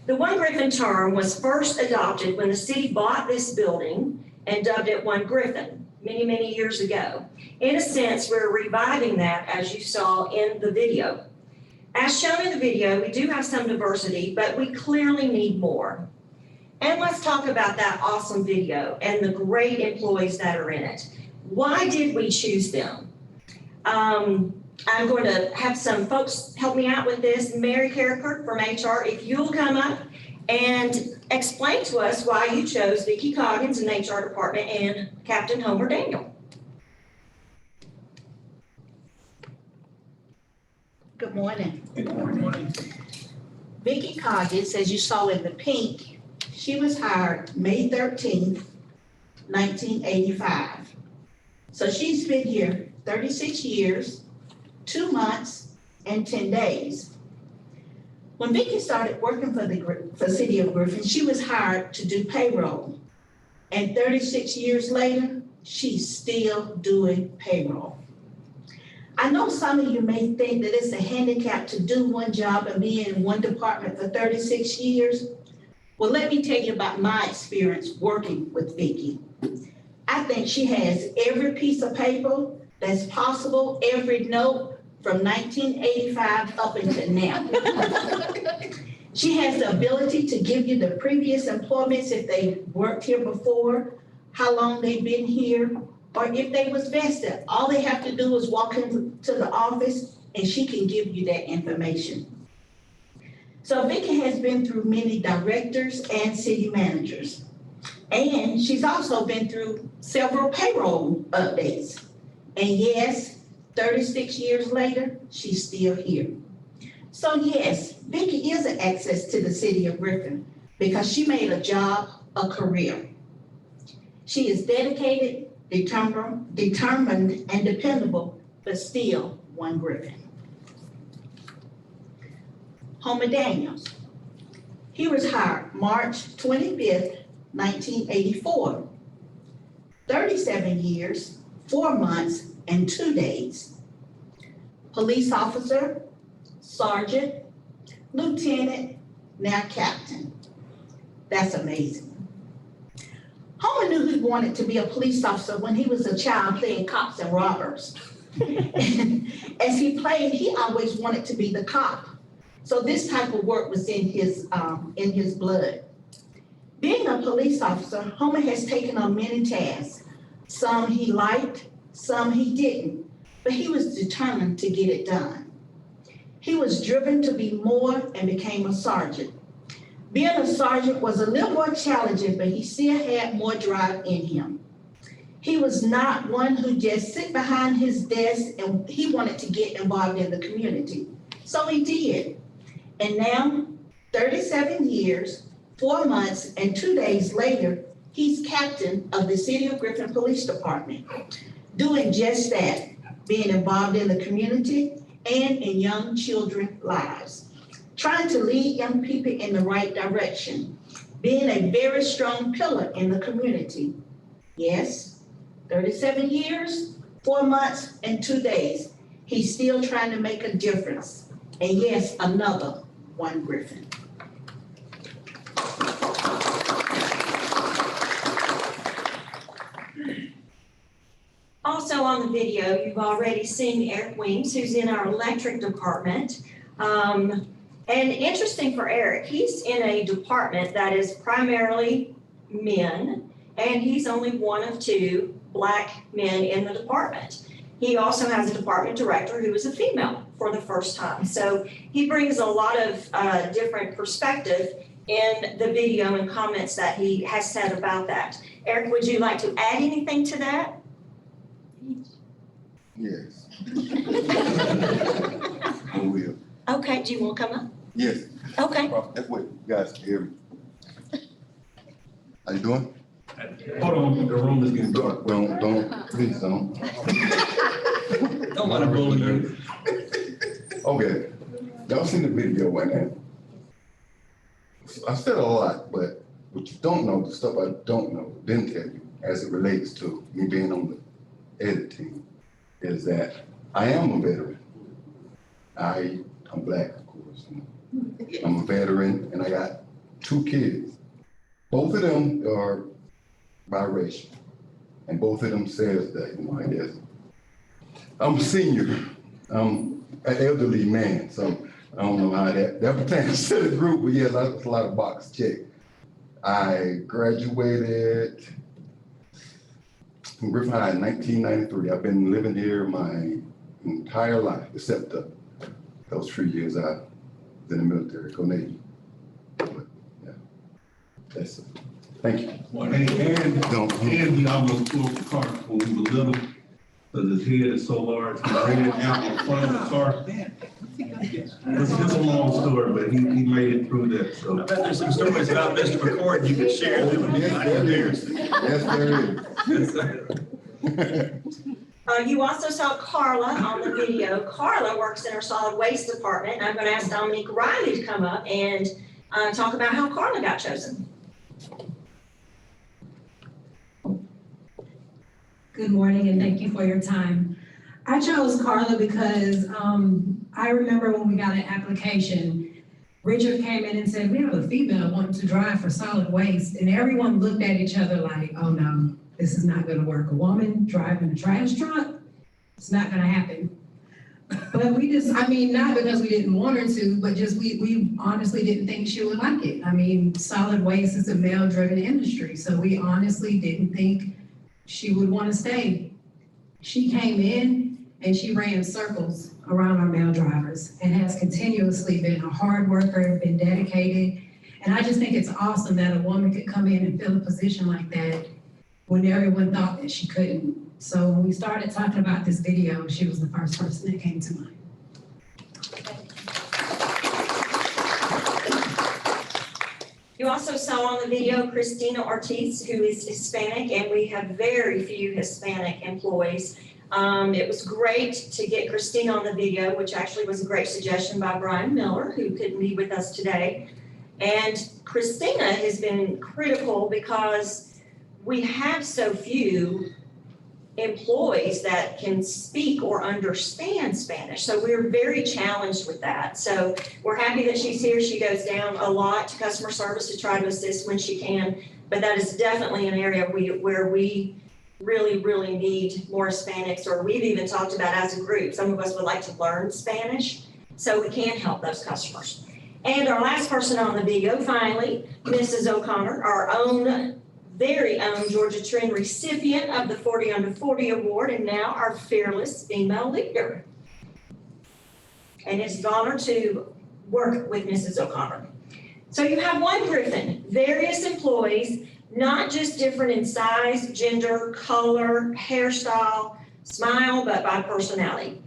The One Griffin term was first adopted when the city bought this building and dubbed it One Griffin many, many years ago. In a sense, we're reviving that, as you saw in the video. As shown in the video, we do have some diversity, but we clearly need more. And let's talk about that awesome video and the great employees that are in it. Why did we choose them? I'm going to have some folks help me out with this. Mary Carricker from HR, if you'll come up and explain to us why you chose Vicki Coggins in the HR department and Captain Homer Daniel. Good morning. Good morning. Vicki Coggins, as you saw in the pink, she was hired May 13th, 1985. So she's been here 36 years, 2 months, and 10 days. When Vicki started working for the City of Griffin, she was hired to do payroll. And 36 years later, she's still doing payroll. I know some of you may think that it's a handicap to do one job and be in one department for 36 years. Well, let me tell you about my experience working with Vicki. I think she has every piece of paper that's possible, every note from 1985 up until now. She has the ability to give you the previous employments if they worked here before, how long they've been here, or if they was vested. All they have to do is walk into the office and she can give you that information. So Vicki has been through many directors and city managers. And she's also been through several payroll updates. And yes, 36 years later, she's still here. So yes, Vicki is an access to the city of Griffin because she made a job a career. She is dedicated, determined, and dependable, but still one Griffin. Homer Daniels. He was hired March 25th, 1984. 37 years, 4 months, and 2 days. Police officer, sergeant, lieutenant, now captain. That's amazing. Homer knew he wanted to be a police officer when he was a child playing cops and robbers. And as he played, he always wanted to be the cop. So this type of work was in his blood. Being a police officer, Homer has taken on many tasks. Some he liked, some he didn't, but he was determined to get it done. He was driven to be more and became a sergeant. Being a sergeant was a little more challenging, but he still had more drive in him. He was not one who just sit behind his desk and he wanted to get involved in the community. So he did. And now, 37 years, 4 months, and 2 days later, he's captain of the City of Griffin Police Department, doing just that, being involved in the community and in young children's lives, trying to lead young people in the right direction, being a very strong pillar in the community. Yes, 37 years, 4 months, and 2 days, he's still trying to make a difference. And yes, another one Griffin. Also on the video, you've already seen Eric Weems, who's in our electric department. And interesting for Eric, he's in a department that is primarily men, and he's only one of 2 Black men in the department. He also has a department director who is a female for the first time. So he brings a lot of different perspective in the video and comments that he has said about that. Eric, would you like to add anything to that? Yes. I will. Okay, do you want to come up? Yes. Okay. That's what you guys can hear me. How you doing? Hold on, the room is getting dark. Don't, please don't. Don't let him bully you. Okay, y'all seen the video right now. I said a lot, but what you don't know, the stuff I don't know, didn't tell you, as it relates to me being on the edit team, is that I am a veteran. I'm Black, of course. I'm a veteran, and I got 2 kids. Both of them are biracial, and both of them says that, I guess. I'm a senior. I'm an elderly man, so I don't know how that pertains to the group, but yeah, that's a lot of box check. I graduated from Griffin High in 1993. I've been living here my entire life, except those 3 years I was in the military, Navy. But yeah, that's it. Thank you. Well, and he almost pulled the car when he was little, because his head is so large, he ran out in front of the car. It's a long story, but he made it through that, so. I bet there's some stories about Mr. McCord you could share. Yes, there is. You also saw Carla on the video. Carla works in our solid waste department, and I'm going to ask Dominique Reilly to come up and talk about how Carla got chosen. Good morning, and thank you for your time. I chose Carla because I remember when we got an application, Richard came in and said, we have a female wanting to drive for solid waste. And everyone looked at each other like, oh no, this is not gonna work. A woman driving a trash truck, it's not gonna happen. But we just, I mean, not because we didn't want her to, but just we honestly didn't think she would like it. I mean, solid waste is a male-driven industry, so we honestly didn't think she would want to stay. She came in and she ran circles around our male drivers and has continuously been a hard worker, been dedicated. And I just think it's awesome that a woman could come in and fill a position like that when everyone thought that she couldn't. So when we started talking about this video, she was the first person that came to mind. You also saw on the video Christina Ortiz, who is Hispanic, and we have very few Hispanic employees. It was great to get Christina on the video, which actually was a great suggestion by Brian Miller, who couldn't be with us today. And Christina has been critical because we have so few employees that can speak or understand Spanish. So we're very challenged with that. So we're happy that she's here. She goes down a lot to customer service to try to assist when she can. But that is definitely an area where we really need more Hispanics, or we've even talked about as a group, some of us would like to learn Spanish so we can help those customers. And our last person on the video, finally, Mrs. O'Connor, our own very own Georgia Trend recipient of the 40 Under 40 Award, and now our fearless female leader. And it's an honor to work with Mrs. O'Connor. So you have one Griffin, various employees, not just different in size, gender, color, hairstyle, smile, but by personality.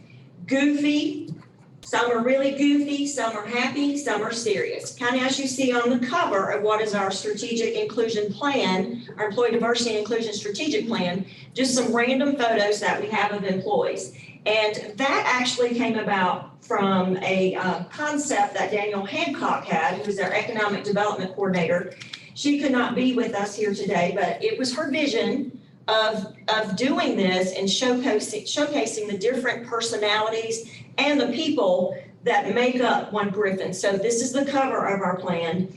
Goofy, some are really goofy, some are happy, some are serious. Kind of as you see on the cover of what is our strategic inclusion plan, our employee diversity and inclusion strategic plan, just some random photos that we have of employees. And that actually came about from a concept that Daniel Hancock had, who was our economic development coordinator. She could not be with us here today, but it was her vision of doing this and showcasing the different personalities and the people that make up one Griffin. So this is the cover of our plan.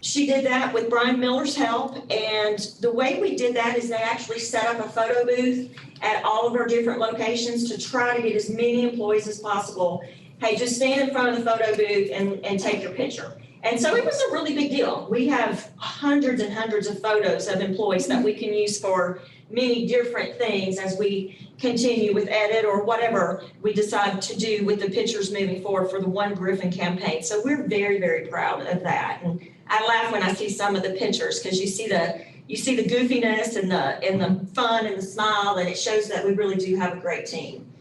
She did that with Brian Miller's help, and the way we did that is they actually set up a photo booth at all of our different locations to try to get as many employees as possible. Hey, just stand in front of the photo booth and take your picture. And so it was a really big deal. We have hundreds and hundreds of photos of employees that we can use for many different things as we continue with edit or whatever we decide to do with the pictures moving forward for the One Griffin campaign. So we're very proud of that. And I laugh when I see some of the pictures because you see the goofiness and the fun and the smile, and it shows that we really do have a great team.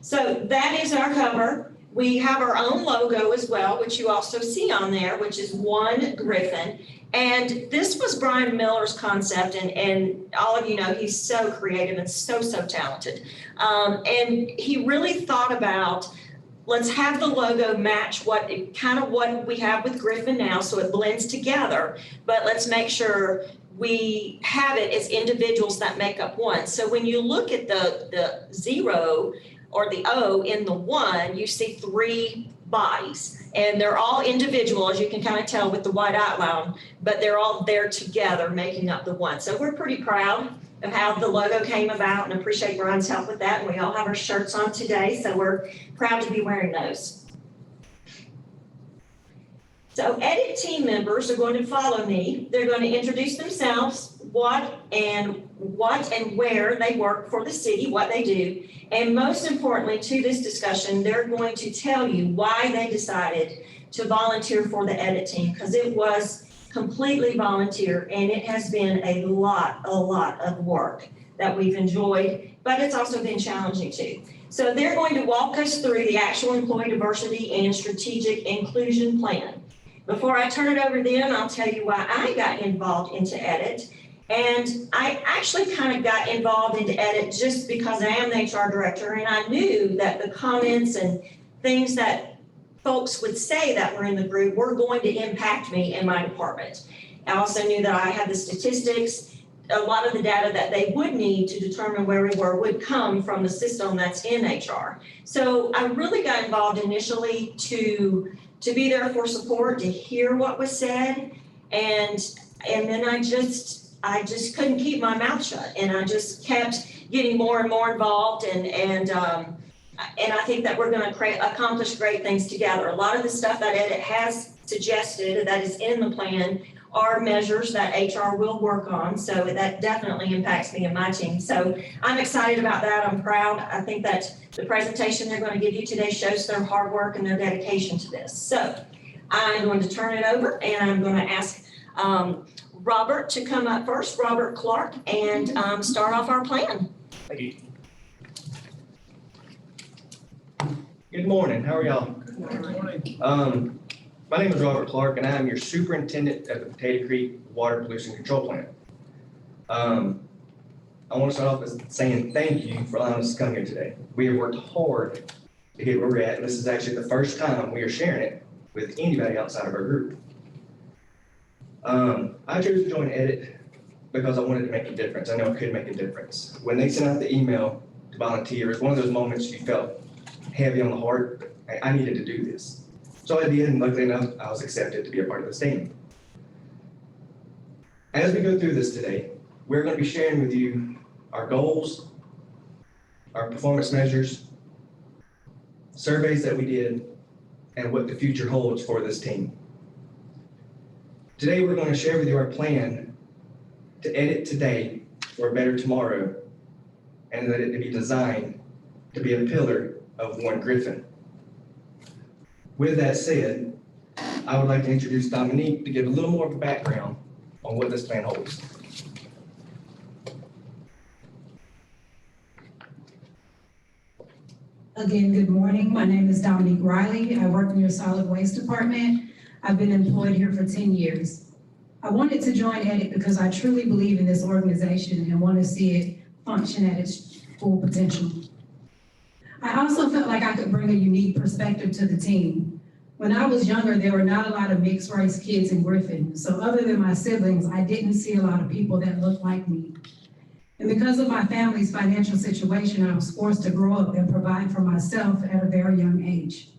So that is our cover. We have our own logo as well, which you also see on there, which is One Griffin. And this was Brian Miller's concept, and all of you know he's so creative and so talented. And he really thought about, let's have the logo match what we have with Griffin now, so it blends together, but let's make sure we have it as individuals that make up one. So when you look at the zero or the O in the one, you see three bodies, and they're all individual, as you can kind of tell with the white outline, but they're all there together making up the one. So we're pretty proud of how the logo came about and appreciate Brian's help with that. And we all have our shirts on today, so we're proud to be wearing those. So edit team members are going to follow me. They're going to introduce themselves, what and where they work for the city, what they do. And most importantly to this discussion, they're going to tell you why they decided to volunteer for the edit team, because it was completely volunteer and it has been a lot of work that we've enjoyed, but it's also been challenging too. So they're going to walk us through the actual employee diversity and strategic inclusion plan. Before I turn it over to them, I'll tell you why I got involved into edit. And I actually kind of got involved into edit just because I am the HR director, and I knew that the comments and things that folks would say that were in the group were going to impact me in my department. I also knew that I had the statistics a lot of the data that they would need to determine where we were would come from the system that's in HR. So I really got involved initially to be there for support, to hear what was said, and then I just couldn't keep my mouth shut, and I just kept getting more and more involved, and I think that we're going to accomplish great things together. A lot of the stuff that Edit has suggested that is in the plan are measures that HR will work on, so that definitely impacts me and my team. So I'm excited about that. I'm proud. I think that the presentation they're going to give you today shows their hard work and their dedication to this. So I'm going to turn it over, and I'm going to ask Robert to come up first, Robert Clark, and start off our plan. Thank you. Good morning. How are y'all? Good morning. My name is Robert Clark, and I am your superintendent at the Potato Creek Water Pollution Control Plant. I want to start off by saying thank you for allowing us to come here today. We have worked hard to get where we're at, and this is actually the first time we are sharing it with anybody outside of our group. I chose to join Edit because I wanted to make a difference. I know I could make a difference. When they sent out the email to volunteer, it was one of those moments you felt heavy on the heart. I needed to do this. So I did, and luckily enough, I was accepted to be a part of this team. As we go through this today, we're going to be sharing with you our goals, our performance measures, surveys that we did, and what the future holds for this team. Today, we're going to share with you our plan to edit today for a better tomorrow, and let it be designed to be a pillar of One Griffin. With that said, I would like to introduce Dominique to give a little more of a background on what this plan holds. Again, good morning. My name is Dominique Reilly. I work in your solid waste department. I've been employed here for 10 years. I wanted to join Edit because I truly believe in this organization and want to see it function at its full potential. I also felt like I could bring a unique perspective to the team. When I was younger, there were not a lot of mixed race kids in Griffin. So other than my siblings, I didn't see a lot of people that looked like me. And because of my family's financial situation, I was forced to grow up and provide for myself at a very young age.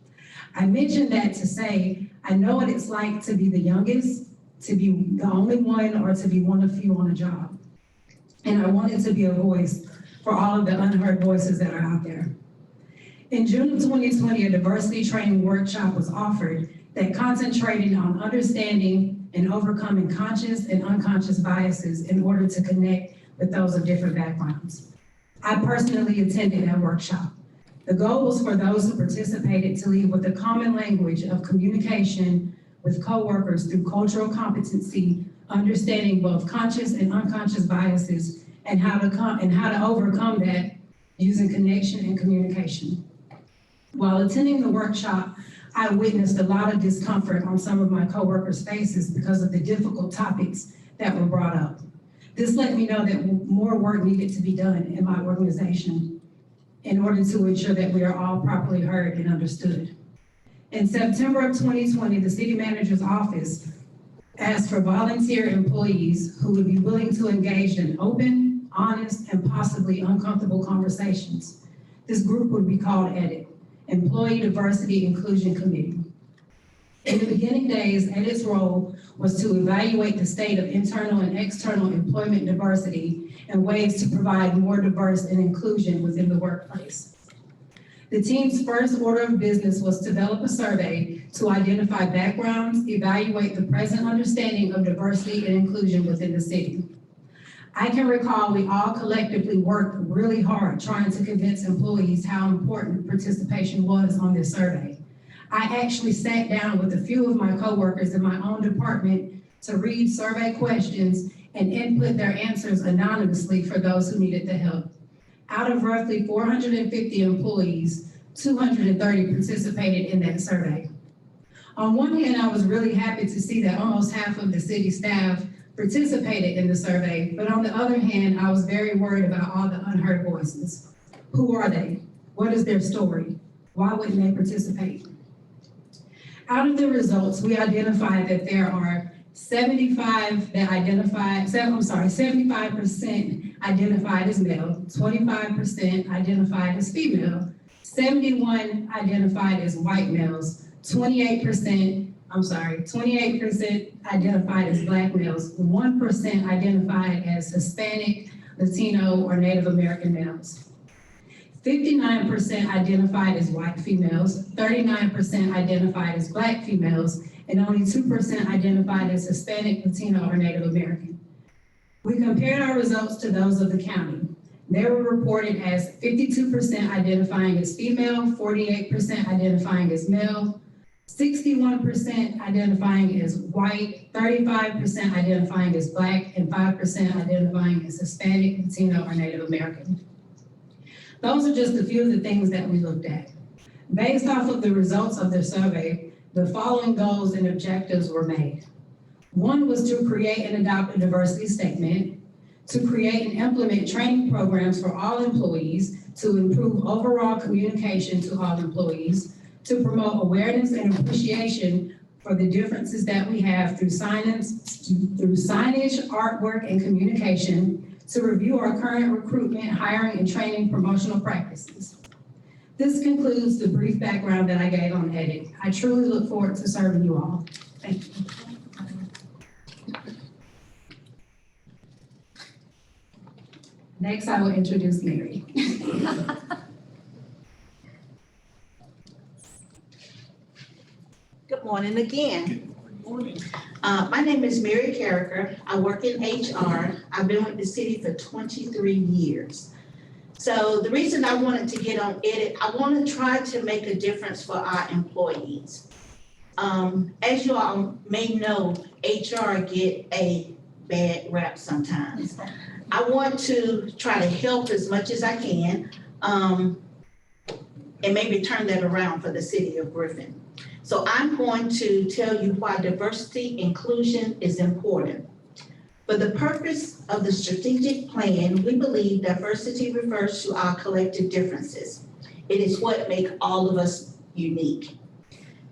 I mentioned that to say, I know what it's like to be the youngest, to be the only one, or to be one of few on a job. And I wanted to be a voice for all of the unheard voices that are out there. In June of 2020, a diversity training workshop was offered that concentrated on understanding and overcoming conscious and unconscious biases in order to connect with those of different backgrounds. I personally attended that workshop. The goal was for those who participated to leave with a common language of communication with coworkers through cultural competency, understanding both conscious and unconscious biases, and how to overcome that using connection and communication. While attending the workshop, I witnessed a lot of discomfort on some of my coworkers' faces because of the difficult topics that were brought up. This let me know that more work needed to be done in my organization in order to ensure that we are all properly heard and understood. In September of 2020, the city manager's office asked for volunteer employees who would be willing to engage in open, honest, and possibly uncomfortable conversations. This group would be called EDIT, Employee Diversity Inclusion Committee. In the beginning days, EDIT's role was to evaluate the state of internal and external employment diversity and ways to provide more diverse and inclusion within the workplace. The team's first order of business was to develop a survey to identify backgrounds, evaluate the present understanding of diversity and inclusion within the city. I can recall we all collectively worked really hard trying to convince employees how important participation was on this survey. I actually sat down with a few of my coworkers in my own department to read survey questions and input their answers anonymously for those who needed the help. Out of roughly 450 employees, 230 participated in that survey. On one hand, I was really happy to see that almost half of the city staff participated in the survey, but on the other hand, I was very worried about all the unheard voices. Who are they? What is their story? Why wouldn't they participate? Out of the results, we identified that there are 75% identified as male, 25% identified as female, 71 identified as white males, 28% identified as Black males, 1% identified as Hispanic, Latino, or Native American males. 59% identified as white females, 39% identified as Black females, and only 2% identified as Hispanic, Latino, or Native American. We compared our results to those of the county. They were reported as 52% identifying as female, 48% identifying as male, 61% identifying as white, 35% identifying as Black, and 5% identifying as Hispanic, Latino, or Native American. Those are just a few of the things that we looked at. Based off of the results of the survey, the following goals and objectives were made. One was to create and adopt a diversity statement, to create and implement training programs for all employees, to improve overall communication to all employees, to promote awareness and appreciation for the differences that we have through signage, artwork, and communication, to review our current recruitment, hiring, and training promotional practices. This concludes the brief background that I gave on EDIT. I truly look forward to serving you all. Thank you. Next, I will introduce Mary. Good morning again. My name is Mary Carricker. I work in HR. I've been with the city for 23 years. So the reason I wanted to get on EDIT, I want to try to make a difference for our employees. As you all may know, HR get a bad rap sometimes. I want to try to help as much as I can, and maybe turn that around for the city of Griffin. So I'm going to tell you why diversity inclusion is important. For the purpose of the strategic plan, we believe diversity refers to our collective differences. It is what makes all of us unique.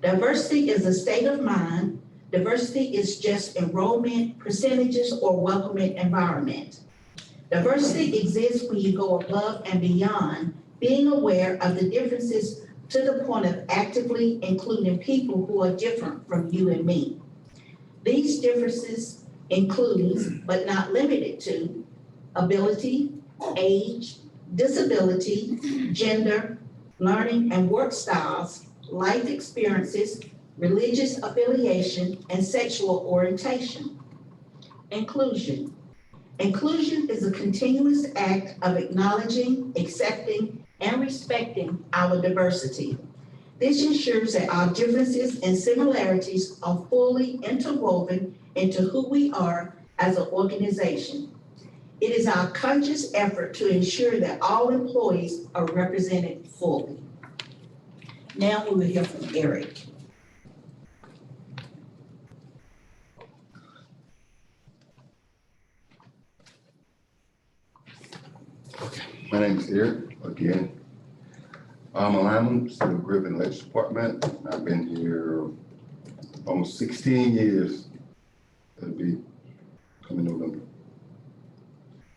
Diversity is a state of mind. Diversity is just enrollment percentages or welcoming environment. Diversity exists when you go above and beyond, being aware of the differences to the point of actively including people who are different from you and me. These differences include, but not limited to, ability, age, disability, gender, learning and work styles, life experiences, religious affiliation, and sexual orientation. Inclusion. Inclusion is a continuous act of acknowledging, accepting, and respecting our diversity. This ensures that our differences and similarities are fully interwoven into who we are as an organization. It is our conscious effort to ensure that all employees are represented fully. Now we will hear from Eric. My name is Eric, again. I'm a lineman, still Griffin Electric Department. I've been here almost 16 years. It'll be coming November.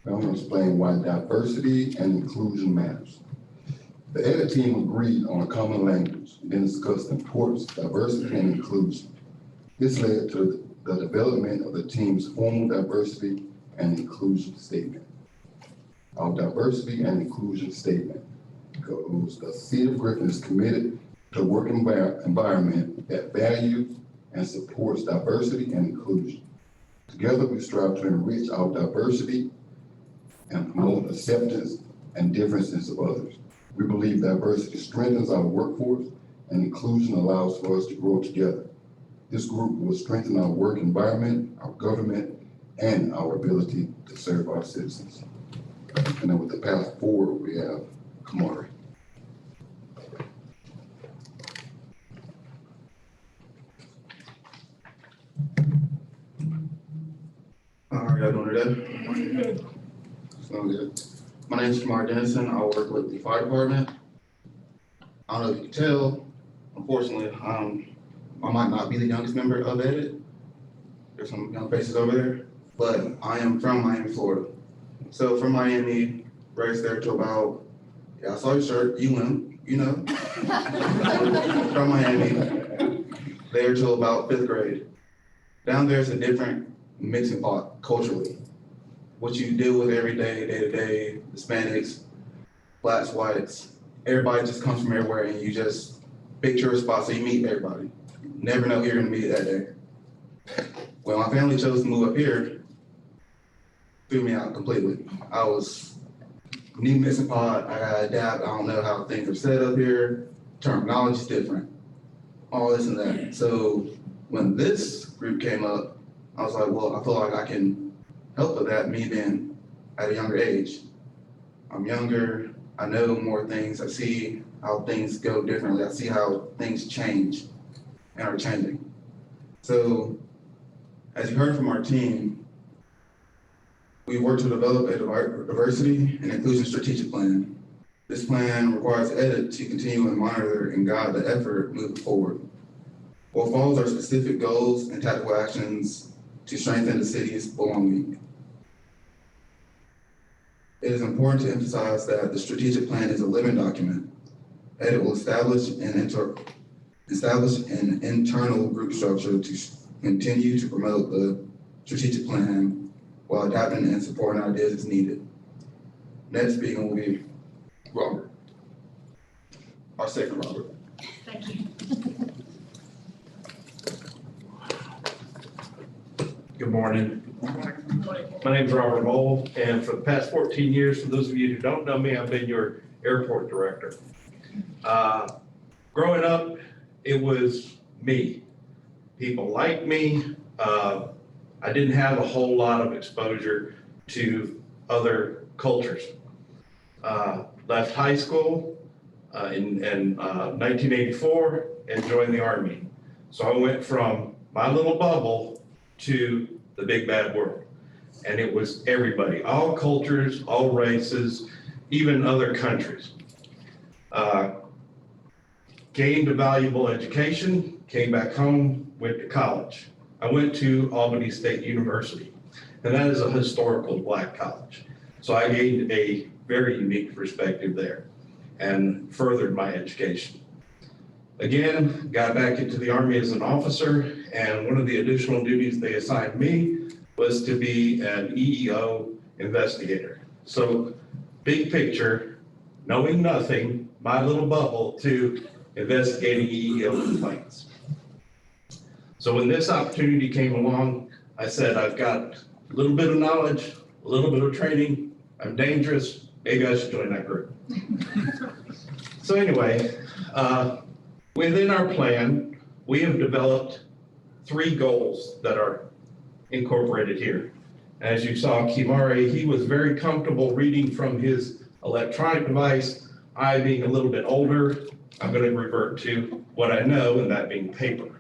I'm going to explain why diversity and inclusion matters. The EDIT team agreed on a common language and then discussed the importance of diversity and inclusion. This led to the development of the team's formal diversity and inclusion statement. Our diversity and inclusion statement goes, the city of Griffin is committed to a work environment that values and supports diversity and inclusion. Together, we strive to enrich our diversity and promote acceptance and differences of others. We believe diversity strengthens our workforce and inclusion allows for us to grow together. This group will strengthen our work environment, our government, and our ability to serve our citizens. And then with the path forward, we have Kamari. How are y'all doing today? Sound good. My name is Kamari Dennison. I work with the fire department. I don't know if you can tell, unfortunately, I might not be the youngest member of EDIT. There's some young faces over there, but I am from Miami, Florida. So from Miami, raised there till about, yeah, I saw your shirt, you know. From Miami, there till about 5th grade. Down there is a different mixing pot culturally. What you deal with every day, day to day, Hispanics, blacks, whites, everybody just comes from everywhere and you just pick your spot so you meet everybody. Never know who you're gonna meet that day. When my family chose to move up here, threw me out completely. I was new mixing pot, I gotta adapt, I don't know how things are set up here, terminology's different, all this and that. So when this group came up, I was like, well, I feel like I can help with that, me being at a younger age. I'm younger, I know more things, I see how things go differently, I see how things change and are changing. So, as you heard from our team, we work to develop a diversity and inclusion strategic plan. This plan requires edit to continue and monitor and guide the effort moving forward. What follows are specific goals and tactical actions to strengthen the city's belonging. It is important to emphasize that the strategic plan is a living document. Edit will establish an internal group structure to continue to promote the strategic plan while adapting and supporting ideas as needed. Next speaking will be Robert, our second Robert. Thank you. Good morning. My name is Robert Mole, and for the past 14 years, for those of you who don't know me, I've been your airport director. Growing up, it was me. People liked me. I didn't have a whole lot of exposure to other cultures. Left high school in 1984 and joined the Army. So I went from my little bubble to the big bad world. And it was everybody, all cultures, all races, even other countries. Gained a valuable education, came back home, went to college. I went to Albany State University, and that is a historical Black college. So I gained a very unique perspective there and furthered my education. Again, got back into the Army as an officer, and one of the additional duties they assigned me was to be an EEO investigator. So big picture, knowing nothing, my little bubble, to investigating EEO complaints. So when this opportunity came along, I said, I've got a little bit of knowledge, a little bit of training, I'm dangerous, maybe I should join that group. So anyway, within our plan, we have developed 3 goals that are incorporated here. As you saw, Kimare, he was very comfortable reading from his electronic device. I, being a little bit older, I'm going to revert to what I know, and that being paper.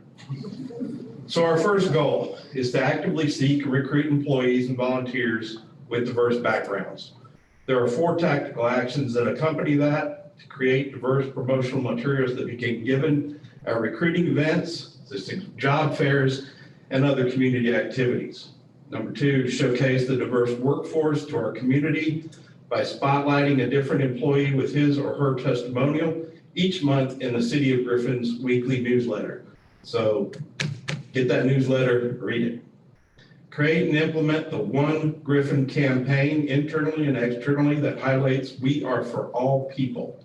So our first goal is to actively seek and recruit employees and volunteers with diverse backgrounds. There are 4 tactical actions that accompany that to create diverse promotional materials that begin given at recruiting events, such as job fairs, and other community activities. Number 2, showcase the diverse workforce to our community by spotlighting a different employee with his or her testimonial each month in the City of Griffin's weekly newsletter. So get that newsletter, read it. Create and implement the One Griffin campaign internally and externally that highlights we are for all people.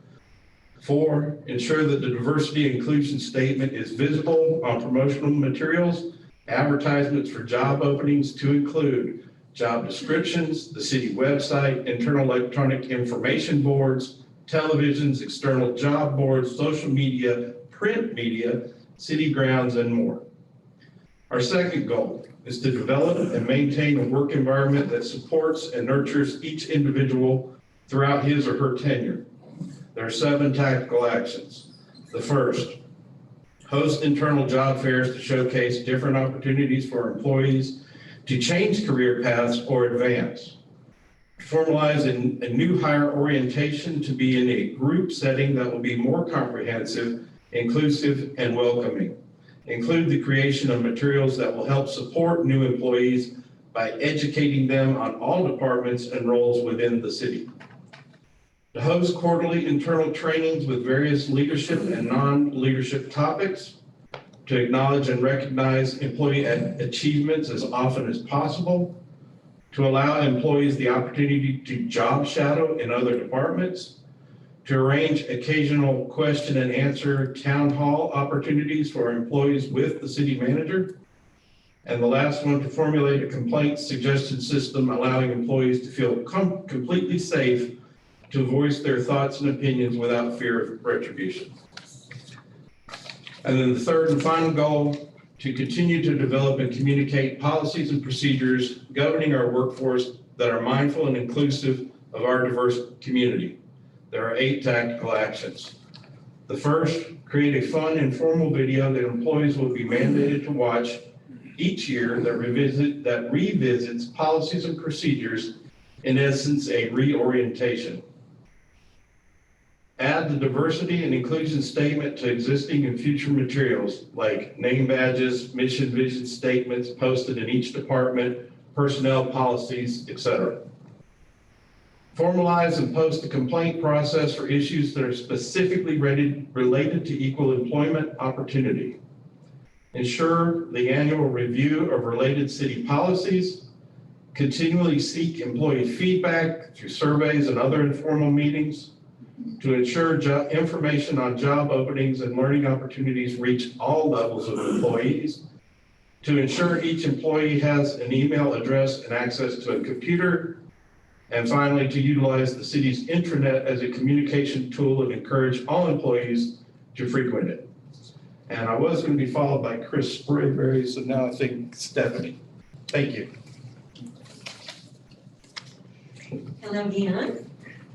4, ensure that the diversity and inclusion statement is visible on promotional materials, advertisements for job openings to include job descriptions, the city website, internal electronic information boards, televisions, external job boards, social media, print media, city grounds, and more. Our second goal is to develop and maintain a work environment that supports and nurtures each individual throughout his or her tenure. There are 7 tactical actions. The first, host internal job fairs to showcase different opportunities for employees to change career paths or advance. Formalize a new hire orientation to be in a group setting that will be more comprehensive, inclusive, and welcoming. include the creation of materials that will help support new employees by educating them on all departments and roles within the city. To host quarterly internal trainings with various leadership and non-leadership topics, to acknowledge and recognize employee achievements as often as possible, to allow employees the opportunity to job shadow in other departments, to arrange occasional question and answer town hall opportunities for employees with the city manager. And the last one, to formulate a complaint suggestion system allowing employees to feel completely safe to voice their thoughts and opinions without fear of retribution. And then the third and final goal, to continue to develop and communicate policies and procedures governing our workforce that are mindful and inclusive of our diverse community. There are 8 tactical actions. The first, create a fun, informal video that employees will be mandated to watch each year that revisits policies and procedures, in essence, a reorientation. Add the diversity and inclusion statement to existing and future materials like name badges, mission vision statements posted in each department, personnel policies, etc. Formalize and post a complaint process for issues that are specifically related to equal employment opportunity. Ensure the annual review of related city policies. Continually seek employee feedback through surveys and other informal meetings. To ensure information on job openings and learning opportunities reach all levels of employees. To ensure each employee has an email address and access to a computer. And finally, to utilize the city's intranet as a communication tool and encourage all employees to frequent it. And I was going to be followed by Chris Sprayberry, so now I think Stephanie. Thank you. Hello again.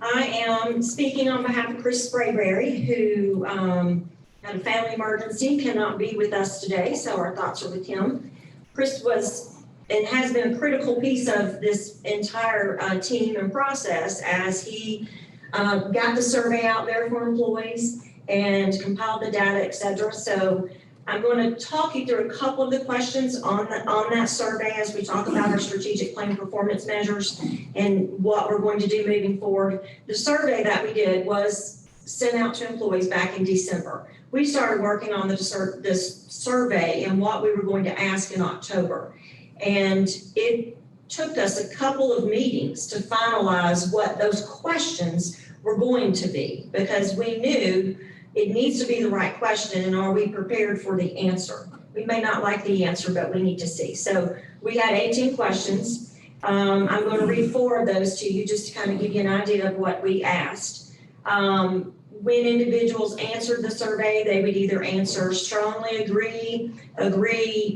I am speaking on behalf of Chris Sprayberry, who had a family emergency, cannot be with us today, so our thoughts are with him. Chris was and has been a critical piece of this entire team and process as he got the survey out there for employees and compiled the data, et cetera. So I'm going to talk you through a couple of the questions on that survey as we talk about our strategic plan performance measures and what we're going to do moving forward. The survey that we did was sent out to employees back in December. We started working on this survey and what we were going to ask in October. And it took us a couple of meetings to finalize what those questions were going to be, because we knew it needs to be the right question, and are we prepared for the answer? We may not like the answer, but we need to see. So we had 18 questions. I'm going to read 4 of those to you just to kind of give you an idea of what we asked. When individuals answered the survey, they would either answer strongly agree,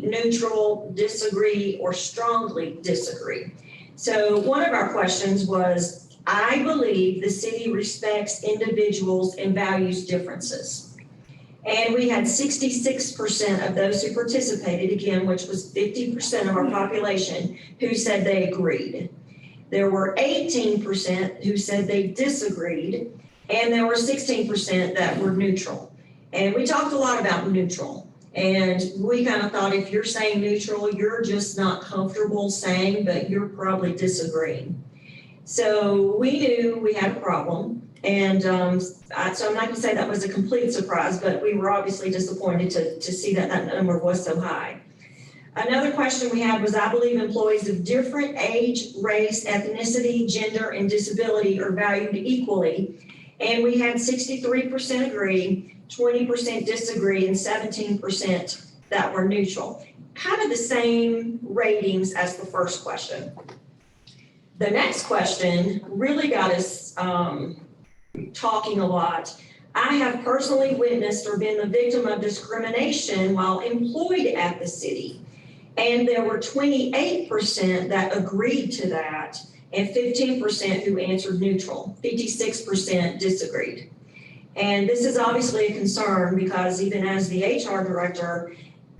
neutral, disagree, or strongly disagree. So one of our questions was, I believe the city respects individuals and values differences. And we had 66% of those who participated, again, which was 50% of our population, who said they agreed. There were 18% who said they disagreed, and there were 16% that were neutral. And we talked a lot about neutral. And we kind of thought, if you're saying neutral, you're just not comfortable saying, but you're probably disagreeing. So we knew we had a problem. And so I'm not gonna say that was a complete surprise, but we were obviously disappointed to see that that number was so high. Another question we had was, I believe employees of different age, race, ethnicity, gender, and disability are valued equally. And we had 63% agree, 20% disagree, and 17% that were neutral. Kind of the same ratings as the first question. The next question really got us talking a lot. I have personally witnessed or been the victim of discrimination while employed at the city. And there were 28% that agreed to that, and 15% who answered neutral. 56% disagreed. And this is obviously a concern because even as the HR director,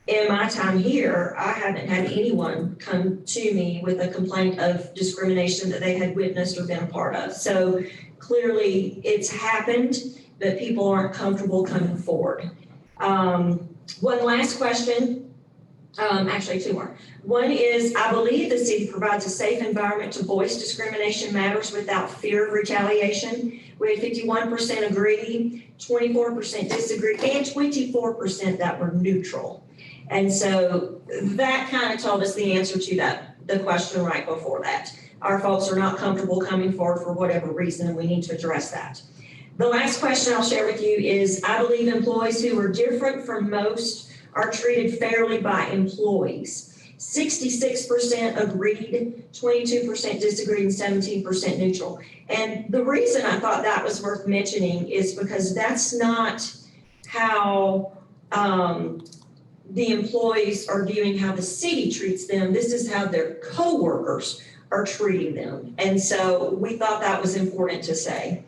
in my time here, I haven't had anyone come to me with a complaint of discrimination that they had witnessed or been a part of. So clearly it's happened, but people aren't comfortable coming forward. One last question, actually two more. One is, I believe the city provides a safe environment to voice discrimination matters without fear of retaliation. We had 51% agree, 24% disagree, and 24% that were neutral. And so that kind of told us the answer to the question right before that. Our folks are not comfortable coming forward for whatever reason, and we need to address that. The last question I'll share with you is, I believe employees who are different from most are treated fairly by employees. 66% agreed, 22% disagreed, and 17% neutral. And the reason I thought that was worth mentioning is because that's not how the employees are viewing how the city treats them. This is how their coworkers are treating them. And so we thought that was important to say.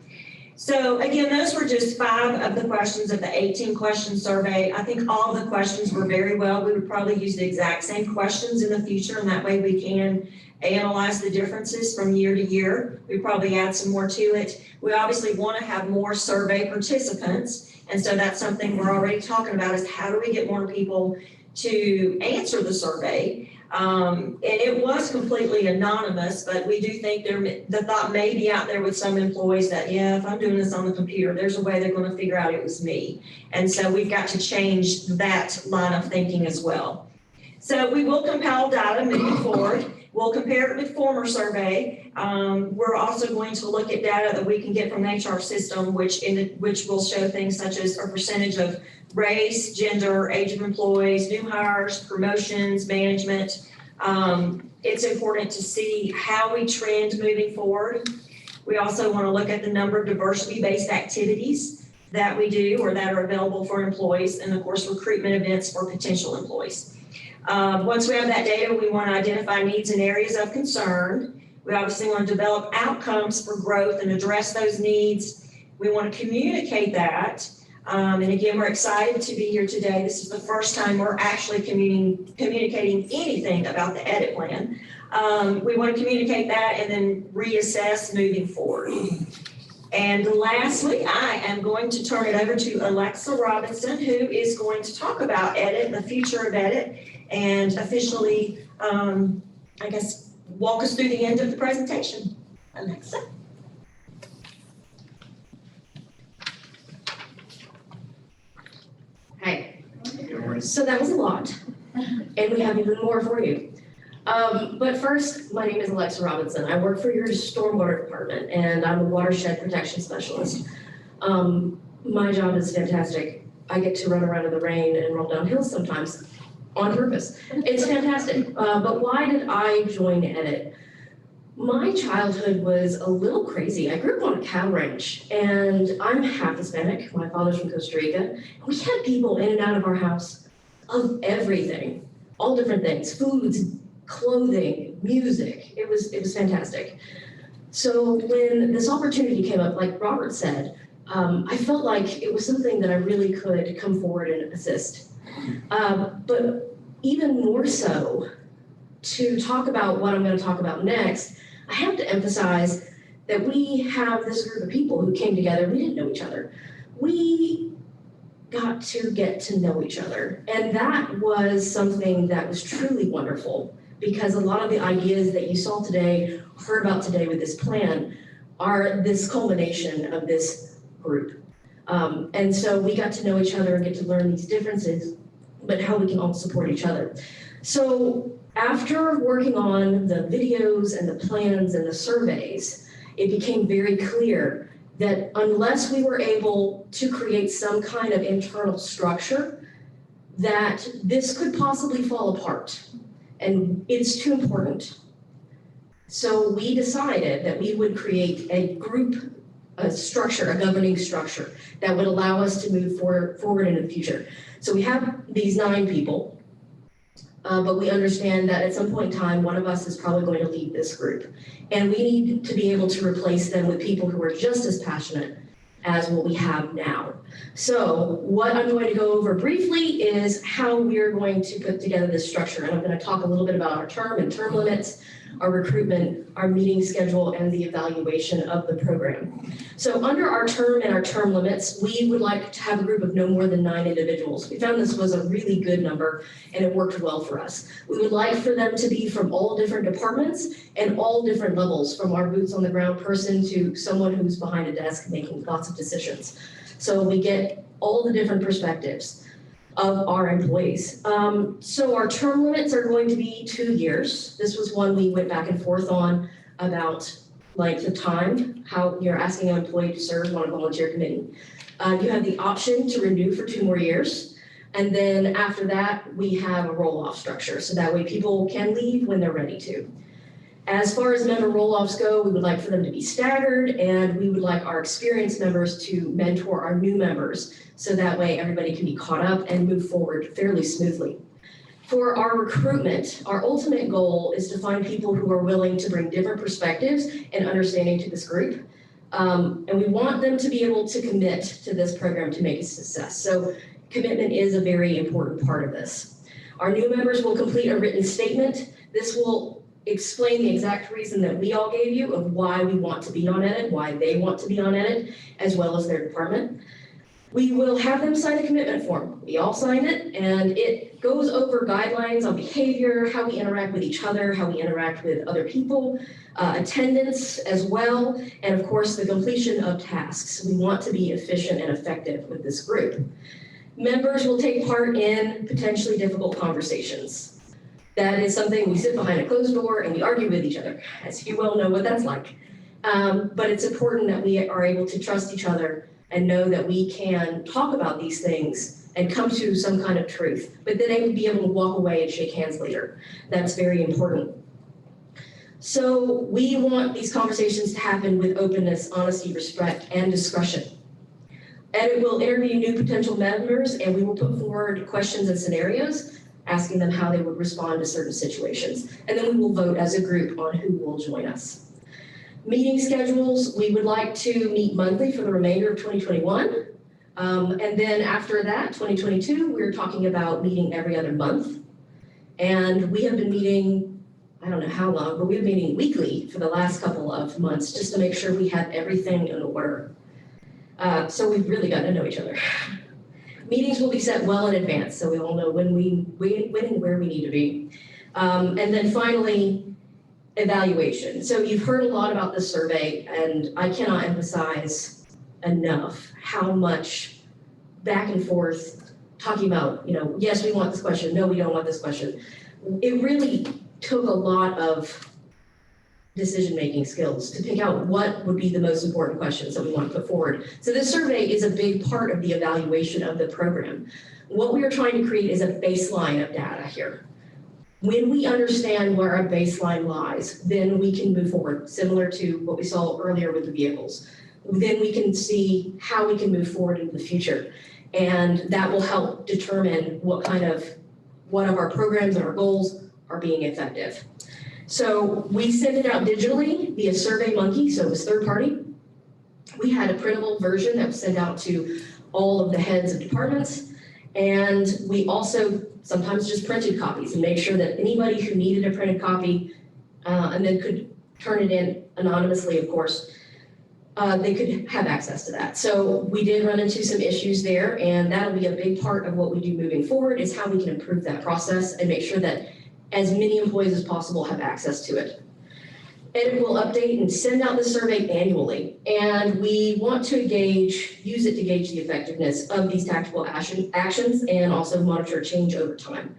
So again, those were just 5 of the questions of the 18-question survey. I think all the questions were very well. We would probably use the exact same questions in the future, and that way we can analyze the differences from year to year. We probably add some more to it. We obviously want to have more survey participants, and so that's something we're already talking about, is how do we get more people to answer the survey? And it was completely anonymous, but we do think the thought may be out there with some employees that, yeah, if I'm doing this on the computer, there's a way they're going to figure out it was me. And so we've got to change that line of thinking as well. So we will compile data moving forward. We'll compare it with former survey. We're also going to look at data that we can get from the HR system, which will show things such as a percentage of race, gender, age of employees, new hires, promotions, management. It's important to see how we trend moving forward. We also want to look at the number of diversity-based activities that we do or that are available for employees, and of course, recruitment events for potential employees. Once we have that data, we want to identify needs and areas of concern. We obviously want to develop outcomes for growth and address those needs. We want to communicate that. And again, we're excited to be here today. This is the first time we're actually communicating anything about the edit plan. We want to communicate that and then reassess moving forward. And lastly, I am going to turn it over to Alexa Robinson, who is going to talk about edit and the future of edit, and officially, I guess, walk us through the end of the presentation. Alexa. Hi. So that was a lot, and we have even more for you. But first, my name is Alexa Robinson. I work for your stormwater department, and I'm a watershed protection specialist. My job is fantastic. I get to run around in the rain and roll down hills sometimes on purpose. It's fantastic. But why did I join Edit? My childhood was a little crazy. I grew up on a cow ranch, and I'm half Hispanic. My father's from Costa Rica. We had people in and out of our house of everything, all different things, foods, clothing, music. It was fantastic. So when this opportunity came up, like Robert said, I felt like it was something that I really could come forward and assist. But even more so, to talk about what I'm going to talk about next, I have to emphasize that we have this group of people who came together. We didn't know each other. We got to get to know each other. And that was something that was truly wonderful, because a lot of the ideas that you saw today, heard about today with this plan, are this culmination of this group. And so we got to know each other and get to learn these differences, but how we can all support each other. So after working on the videos and the plans and the surveys, it became very clear that unless we were able to create some kind of internal structure, that this could possibly fall apart. And it's too important. So we decided that we would create a group, a structure, a governing structure that would allow us to move forward into the future. So we have these 9 people, but we understand that at some point in time, one of us is probably going to lead this group. And we need to be able to replace them with people who are just as passionate as what we have now. So what I'm going to go over briefly is how we're going to put together this structure. And I'm going to talk a little bit about our term and term limits. our recruitment, our meeting schedule, and the evaluation of the program. So under our term and our term limits, we would like to have a group of no more than 9 individuals. We found this was a really good number and it worked well for us. We would like for them to be from all different departments and all different levels, from our boots on the ground person to someone who's behind a desk making lots of decisions. So we get all the different perspectives of our employees. So our term limits are going to be 2 years. This was one we went back and forth on about length of time, how you're asking an employee to serve on a volunteer committee. You have the option to renew for 2 more years. And then after that, we have a roll-off structure. So that way people can leave when they're ready to. As far as member roll-offs go, we would like for them to be staggered, and we would like our experienced members to mentor our new members, so that way everybody can be caught up and move forward fairly smoothly. For our recruitment, our ultimate goal is to find people who are willing to bring different perspectives and understanding to this group. And we want them to be able to commit to this program to make a success. So commitment is a very important part of this. Our new members will complete a written statement. This will explain the exact reason that we all gave you of why we want to be on edit, why they want to be on edit, as well as their department. We will have them sign a commitment form. We all sign it, and it goes over guidelines on behavior, how we interact with each other, how we interact with other people, attendance as well, and of course the completion of tasks. We want to be efficient and effective with this group. Members will take part in potentially difficult conversations. That is something we sit behind a closed door and we argue with each other, as you well know what that's like. But it's important that we are able to trust each other and know that we can talk about these things and come to some kind of truth, but then they would be able to walk away and shake hands later. That's very important. So we want these conversations to happen with openness, honesty, respect, and discretion. Edit will interview new potential members, and we will put forward questions and scenarios, asking them how they would respond to certain situations. And then we will vote as a group on who will join us. Meeting schedules, we would like to meet monthly for the remainder of 2021. And then after that, 2022, we're talking about meeting every other month. And we have been meeting, I don't know how long, but we've been meeting weekly for the last couple of months just to make sure we have everything in order. So we've really gotten to know each other. Meetings will be set well in advance, so we all know when and where we need to be. And then finally, evaluation. So you've heard a lot about this survey, and I cannot emphasize enough how much back and forth talking about, yes, we want this question, no, we don't want this question. It really took a lot of decision-making skills to pick out what would be the most important questions that we want to put forward. So this survey is a big part of the evaluation of the program. What we are trying to create is a baseline of data here. When we understand where our baseline lies, then we can move forward, similar to what we saw earlier with the vehicles. Then we can see how we can move forward into the future. And that will help determine what of our programs and our goals are being effective. So we sent it out digitally via SurveyMonkey, so it was third party. We had a printable version that was sent out to all of the heads of departments. And we also sometimes just printed copies and made sure that anybody who needed a printed copy and then could turn it in anonymously, of course, they could have access to that. So we did run into some issues there, and that'll be a big part of what we do moving forward is how we can improve that process and make sure that as many employees as possible have access to it. Edit will update and send out the survey annually, and we want to use it to gauge the effectiveness of these tactical actions and also monitor change over time.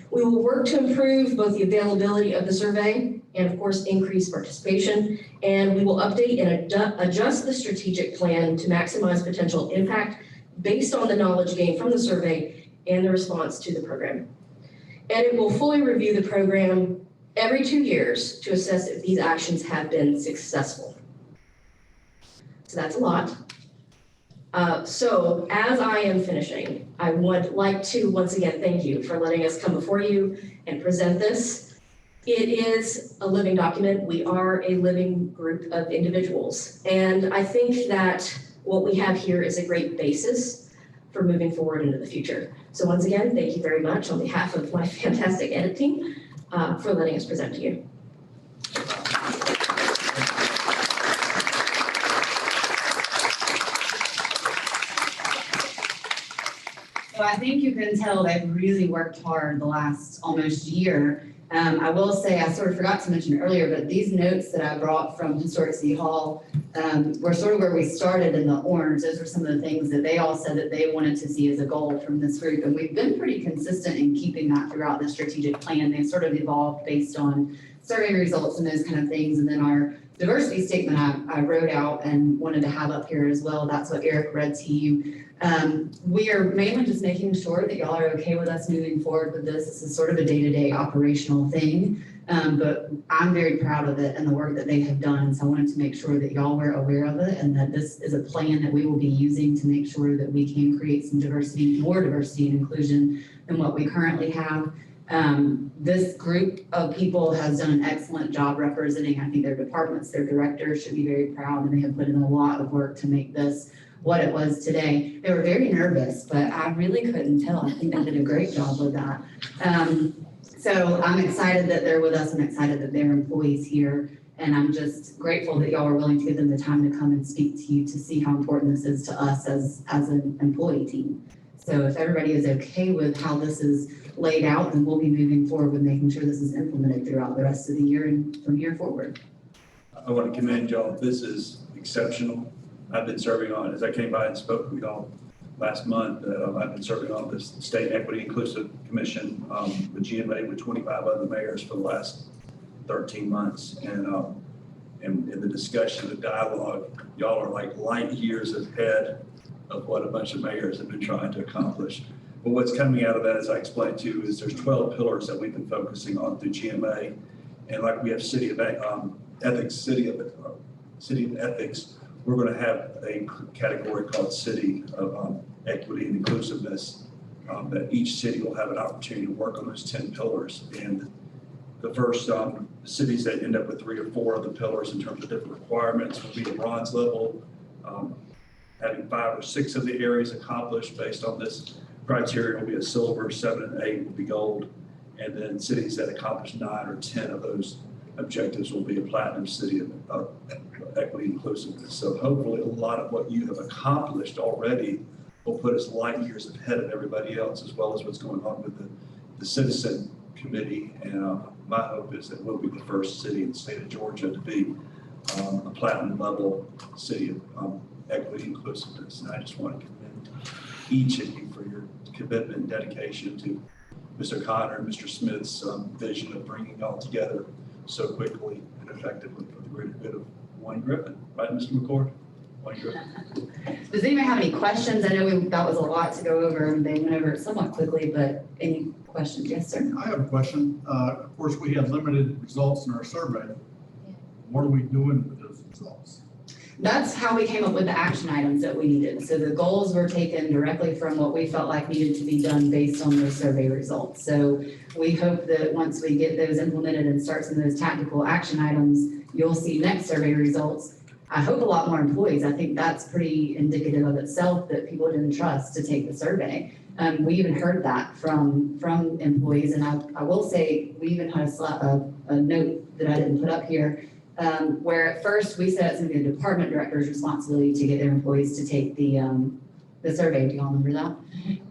We will work to improve both the availability of the survey and of course increase participation, and we will update and adjust the strategic plan to maximize potential impact based on the knowledge gained from the survey and the response to the program. And it will fully review the program every 2 years to assess if these actions have been successful. So that's a lot. So as I am finishing, I would like to once again thank you for letting us come before you and present this. It is a living document. We are a living group of individuals. And I think that what we have here is a great basis for moving forward into the future. So once again, thank you very much on behalf of my fantastic edit team for letting us present to you. I think you can tell they've really worked hard the last almost year. I will say, I sort of forgot to mention earlier, but these notes that I brought from Historic City Hall were sort of where we started in the orange. Those were some of the things that they all said that they wanted to see as a goal from this group. And we've been pretty consistent in keeping that throughout the strategic plan. They've sort of evolved based on survey results and those kind of things. And then our diversity statement I wrote out and wanted to have up here as well. That's what Eric read to you. We are mainly just making sure that y'all are okay with us moving forward with this. This is sort of a day-to-day operational thing, but I'm very proud of it and the work that they have done. So I wanted to make sure that y'all were aware of it and that this is a plan that we will be using to make sure that we can create some diversity, more diversity and inclusion than what we currently have. This group of people has done an excellent job representing, I think, their departments. Their directors should be very proud, and they have put in a lot of work to make this what it was today. They were very nervous, but I really couldn't tell. I think they did a great job with that. So I'm excited that they're with us. I'm excited that they're employees here. And I'm just grateful that y'all are willing to give them the time to come and speak to you to see how important this is to us as an employee team. So if everybody is okay with how this is laid out, then we'll be moving forward with making sure this is implemented throughout the rest of the year and from here forward. I want to commend y'all. This is exceptional. I've been serving on, as I came by and spoke with y'all last month, I've been serving on this State Equity Inclusive Commission, with GMA with 25 other mayors for the last 13 months. And in the discussion, the dialogue, y'all are like light years ahead of what a bunch of mayors have been trying to accomplish. But what's coming out of that, as I explained to you, is there's 12 pillars that we've been focusing on through GMA. And like we have City of Ethics, City of Ethics, we're going to have a category called City of Equity and Inclusiveness, that each city will have an opportunity to work on those 10 pillars. And the first cities that end up with 3 or 4 of the pillars in terms of different requirements will be a bronze level, having 5 or 6 of the areas accomplished based on this criteria will be a silver, 7 and 8 will be gold, and then cities that accomplish 9 or 10 of those objectives will be a platinum city of equity inclusiveness. So hopefully a lot of what you have accomplished already will put us light years ahead of everybody else, as well as what's going on with the citizen committee. And my hope is that we'll be the first city in the state of Georgia to be a platinum level city of equity inclusiveness. And I just want to commend each of you for your commitment and dedication to Mr. Connor and Mr. Smith's vision of bringing it all together so quickly and effectively for the greater good of One Griffin. Right, Mr. McCord? One Griffin. Does anyone have any questions? I know that was a lot to go over and they went over it somewhat quickly, but any questions? Yes, sir. I have a question. Of course, we had limited results in our survey. What are we doing with those results? That's how we came up with the action items that we needed. So the goals were taken directly from what we felt like needed to be done based on those survey results. So we hope that once we get those implemented and start some of those tactical action items, you'll see next survey results. I hope a lot more employees. I think that's pretty indicative of itself that people didn't trust to take the survey. We even heard that from employees. And I will say, we even had a note that I didn't put up here, where at first we said it's going to be the department director's responsibility to get their employees to take the survey. Do y'all remember that?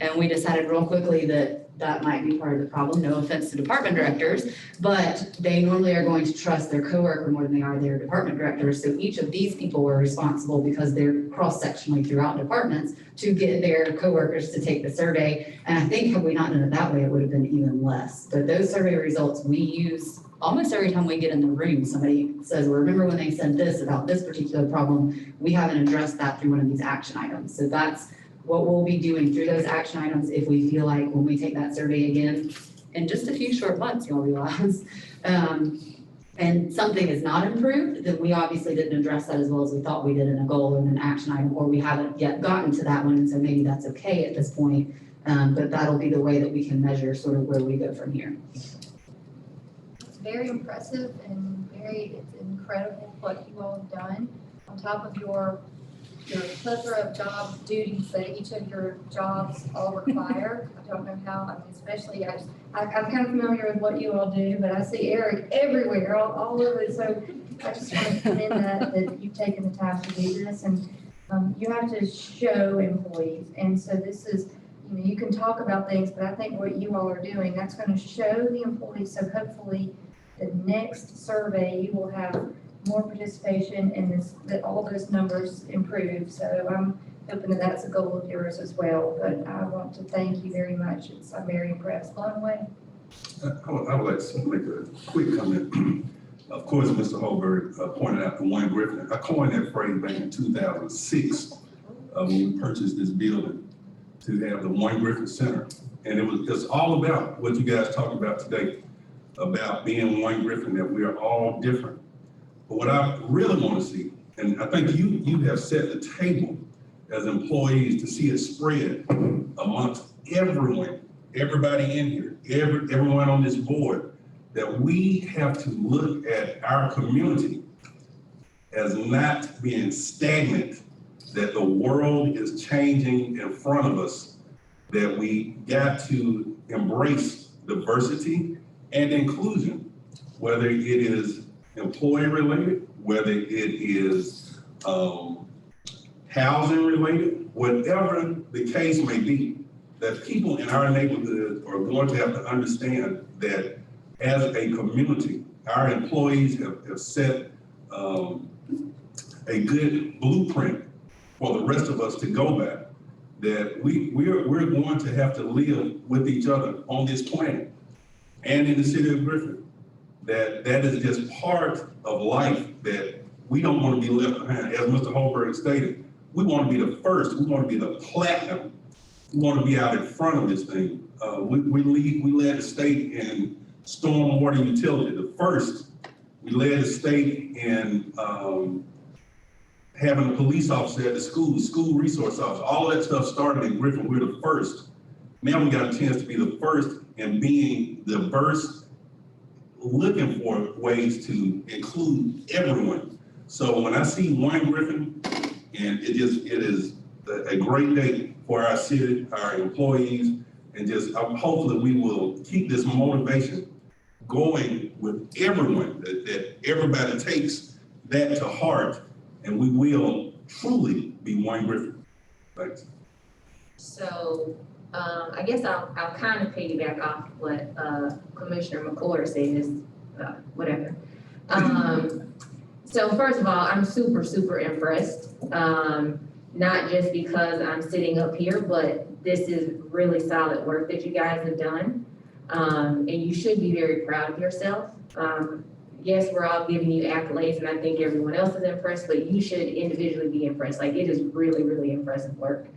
And we decided real quickly that might be part of the problem. No offense to department directors, but they normally are going to trust their coworker more than they are their department directors. So each of these people were responsible, because they're cross-sectionally throughout departments, to get their coworkers to take the survey. And I think had we not done it that way, it would have been even less. But those survey results we use almost every time we get in the room. Somebody says, well, remember when they said this about this particular problem? We haven't addressed that through one of these action items. So that's what we'll be doing through those action items if we feel like when we take that survey again in just a few short months, you'll realize, and something is not improved, then we obviously didn't address that as well as we thought we did in a goal and an action item, or we haven't yet gotten to that one, and so maybe that's okay at this point, but that'll be the way that we can measure sort of where we go from here. It's very impressive and it's incredible what you all have done on top of your plethora of job duties that each of your jobs all require. I don't know how, I mean, especially I'm kind of familiar with what you all do, but I see Eric everywhere, all over it. So I just want to commend that you've taken the time to do this, and you have to show employees. And so this is you know, you can talk about things, but I think what you all are doing, that's gonna show the employees, so hopefully the next survey, you will have more participation and this, that all those numbers improve. So I'm hoping that that's a goal of yours as well, but I want to thank you very much. I'm very impressed, blown away. I would like to make a quick comment. Of course, Mr. Holberg pointed out the one Griffin. I coined that phrase back in 2006 when we purchased this building to have the One Griffin Center. And it's all about what you guys talked about today, about being one Griffin, that we are all different. But what I really want to see, and I think you have set the table as employees to see it spread amongst everyone, everybody in here, everyone on this board, that we have to look at our community as not being stagnant, that the world is changing in front of us, that we got to embrace diversity and inclusion, whether it is employee related, whether it is housing related, whatever the case may be, that people in our neighborhood are going to have to understand that as a community, our employees have set a good blueprint for the rest of us to go by, that we're going to have to live with each other on this planet and in the city of Griffin. That is just part of life, that we don't want to be left behind. As Mr. Holberg stated, we want to be the first, we want to be the platinum, we want to be out in front of this thing. We led the state in stormwater utility, the first. We led the state in having a police officer at the school resource officer. All of that stuff started in Griffin. We're the first. Now we got a chance to be the first in being diverse, looking for ways to include everyone. So when I see One Griffin, and it is a great day for our city, our employees, and just hopefully we will keep this motivation going with everyone, that everybody takes that to heart, and we will truly be One Griffin. Thanks. So I guess I'll kind of piggyback off what Commissioner McCord says, whatever. So first of all, I'm super impressed. Not just because I'm sitting up here, but this is really solid work that you guys have done. And you should be very proud of yourself. Yes, we're all giving you accolades, and I think everyone else is impressed, but you should individually be impressed. Like, it is really impressive work.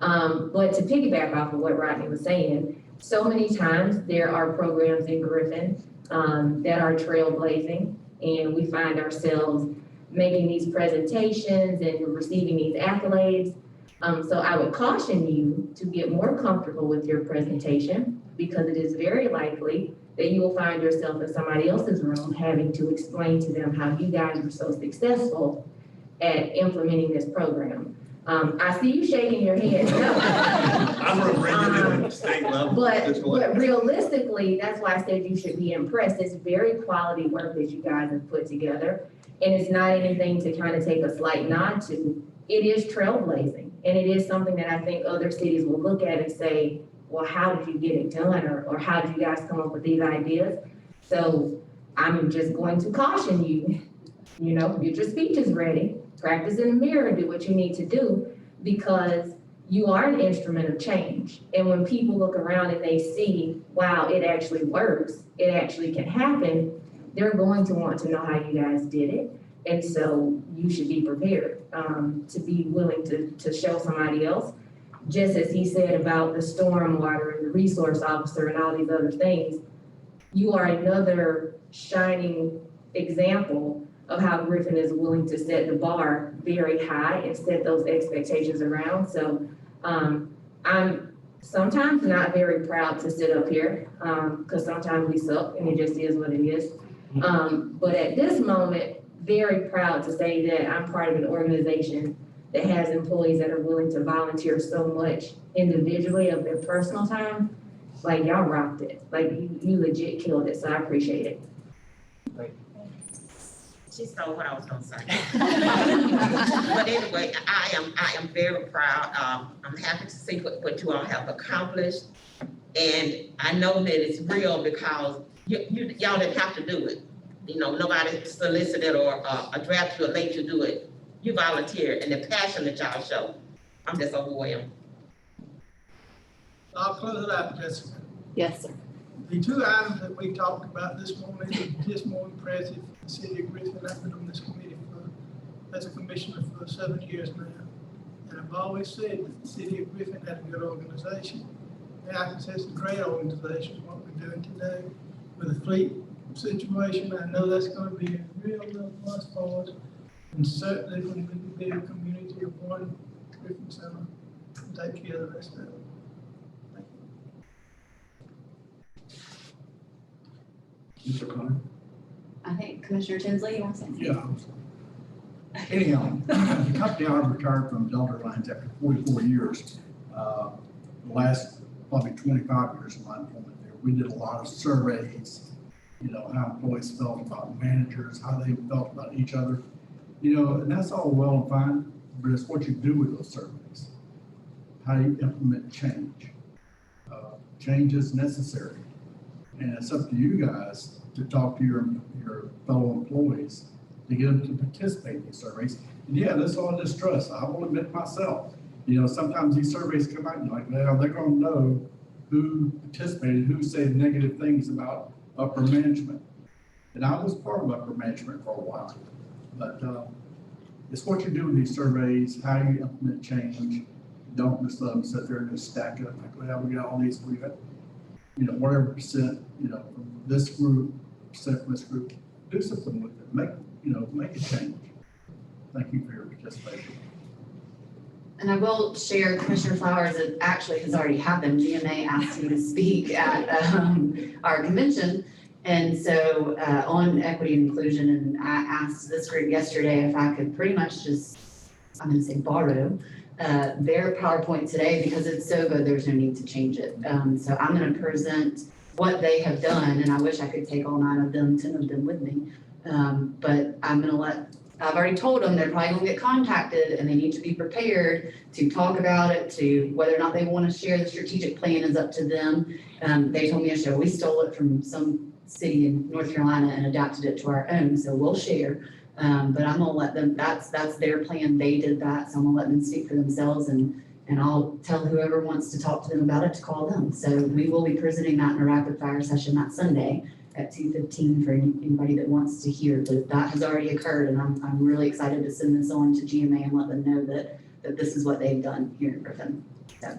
But to piggyback off of what Rodney was saying, so many times there are programs in Griffin that are trailblazing, and we find ourselves making these presentations and receiving these accolades. So I would caution you to get more comfortable with your presentation, because it is very likely that you will find yourself in somebody else's room having to explain to them how you guys were so successful at implementing this program. I see you shaking your head. No. I'm representing the state level. But realistically, that's why I said you should be impressed. It's very quality work that you guys have put together. And it's not anything to kind of take a slight nod to. It is trailblazing. And it is something that I think other cities will look at and say, well, how did you get it done? Or how did you guys come up with these ideas? So I'm just going to caution you, get your speeches ready, practice in the mirror, do what you need to do, because you are an instrument of change. And when people look around and they see, wow, it actually works, it actually can happen, they're going to want to know how you guys did it. And so you should be prepared to be willing to show somebody else. Just as he said about the stormwater and the resource officer and all these other things, you are another shining example of how Griffin is willing to set the bar very high and set those expectations around. So I'm sometimes not very proud to sit up here because sometimes we suck and it just is what it is. But at this moment, very proud to say that I'm part of an organization that has employees that are willing to volunteer so much individually of their personal time. Like, y'all rocked it. Like, you legit killed it, so I appreciate it. She stole what I was gonna say. But anyway, I am very proud. I'm happy to see what you all have accomplished. And I know that it's real because y'all didn't have to do it. You know, nobody solicited or drafted you or made you do it. You volunteered, and the passion that y'all show, I'm just overwhelmed. I'll close it out, Jessica. Yes, sir. The two items that we talked about this morning are just more impressive. The city of Griffin, I've been on this committee as a commissioner for 7 years now. And I've always said that the city of Griffin had a good organization. And I can say it's a great organization, what we're doing today with the fleet situation. I know that's going to be a real little plus for us. And certainly when we can be a community of one Griffin Center and take care of the rest of it. Mr. Connor? I think Commissioner Tinsley, you want something? Yeah. Anyhow, the company I retired from Delta Airlines after 44 years. The last probably 25 years of my employment there, we did a lot of surveys, you know, how employees felt about managers, how they felt about each other. You know, and that's all well and fine, but it's what you do with those surveys. How you implement change. Change is necessary. And it's up to you guys to talk to your fellow employees to get them to participate in these surveys. And yeah, there's a lot of distrust. I will admit myself. You know, sometimes these surveys come out and you're like, well, they're going to know who participated, who said negative things about upper management. And I was part of upper management for a while. But it's what you do with these surveys, how you implement change. Don't just let them sit there and just stack up like, well, we got all these, we got, you know, whatever percent, you know, from this group, percent from this group, do something with it. Make a change. Thank you for your participation. And I will share, Commissioner Flowers, it actually has already happened. GMA asked me to speak at our convention. And so on equity and inclusion, and I asked this group yesterday if I could pretty much just, I'm going to say borrow their PowerPoint today because it's so good, there's no need to change it. So I'm going to present what they have done, and I wish I could take all 9 of them, 10 of them with me. But I'm going to I've already told them they're probably going to get contacted and they need to be prepared to talk about it, to whether or not they want to share the strategic plan is up to them. They told me yesterday, we stole it from some city in North Carolina and adapted it to our own, so we'll share. But I'm going to let them, that's their plan. They did that, so I'm going to let them speak for themselves, and I'll tell whoever wants to talk to them about it to call them. So we will be presenting that in a rapid fire session that Sunday at 2:15 for anybody that wants to hear. But that has already occurred, and I'm really excited to send this on to GMA and let them know that this is what they've done here in Griffin. So.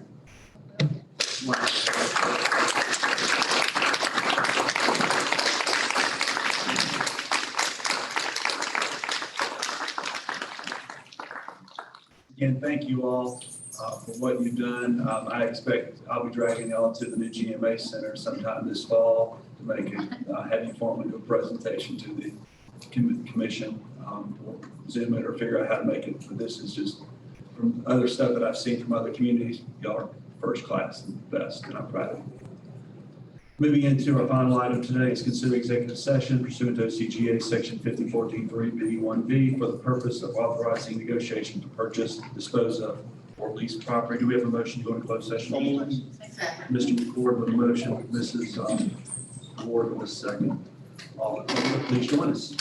Again, thank you all for what you've done. I expect I'll be dragging y'all to the new GMA Center sometime this fall to make have you formally do a presentation to the commission. We'll Zoom it or figure out how to make it. But this is just from other stuff that I've seen from other communities. Y'all are first class and best, and I'm proud of you. Moving into our final item today is consider executive session pursuant to OCGA section 5014(3)(b)(1)(b) for the purpose of authorizing negotiation to purchase, dispose of, or lease property. Do we have a motion to go into closed session? Mr. McCord with a motion, Mrs. Ward with a second. All in favor, please join us.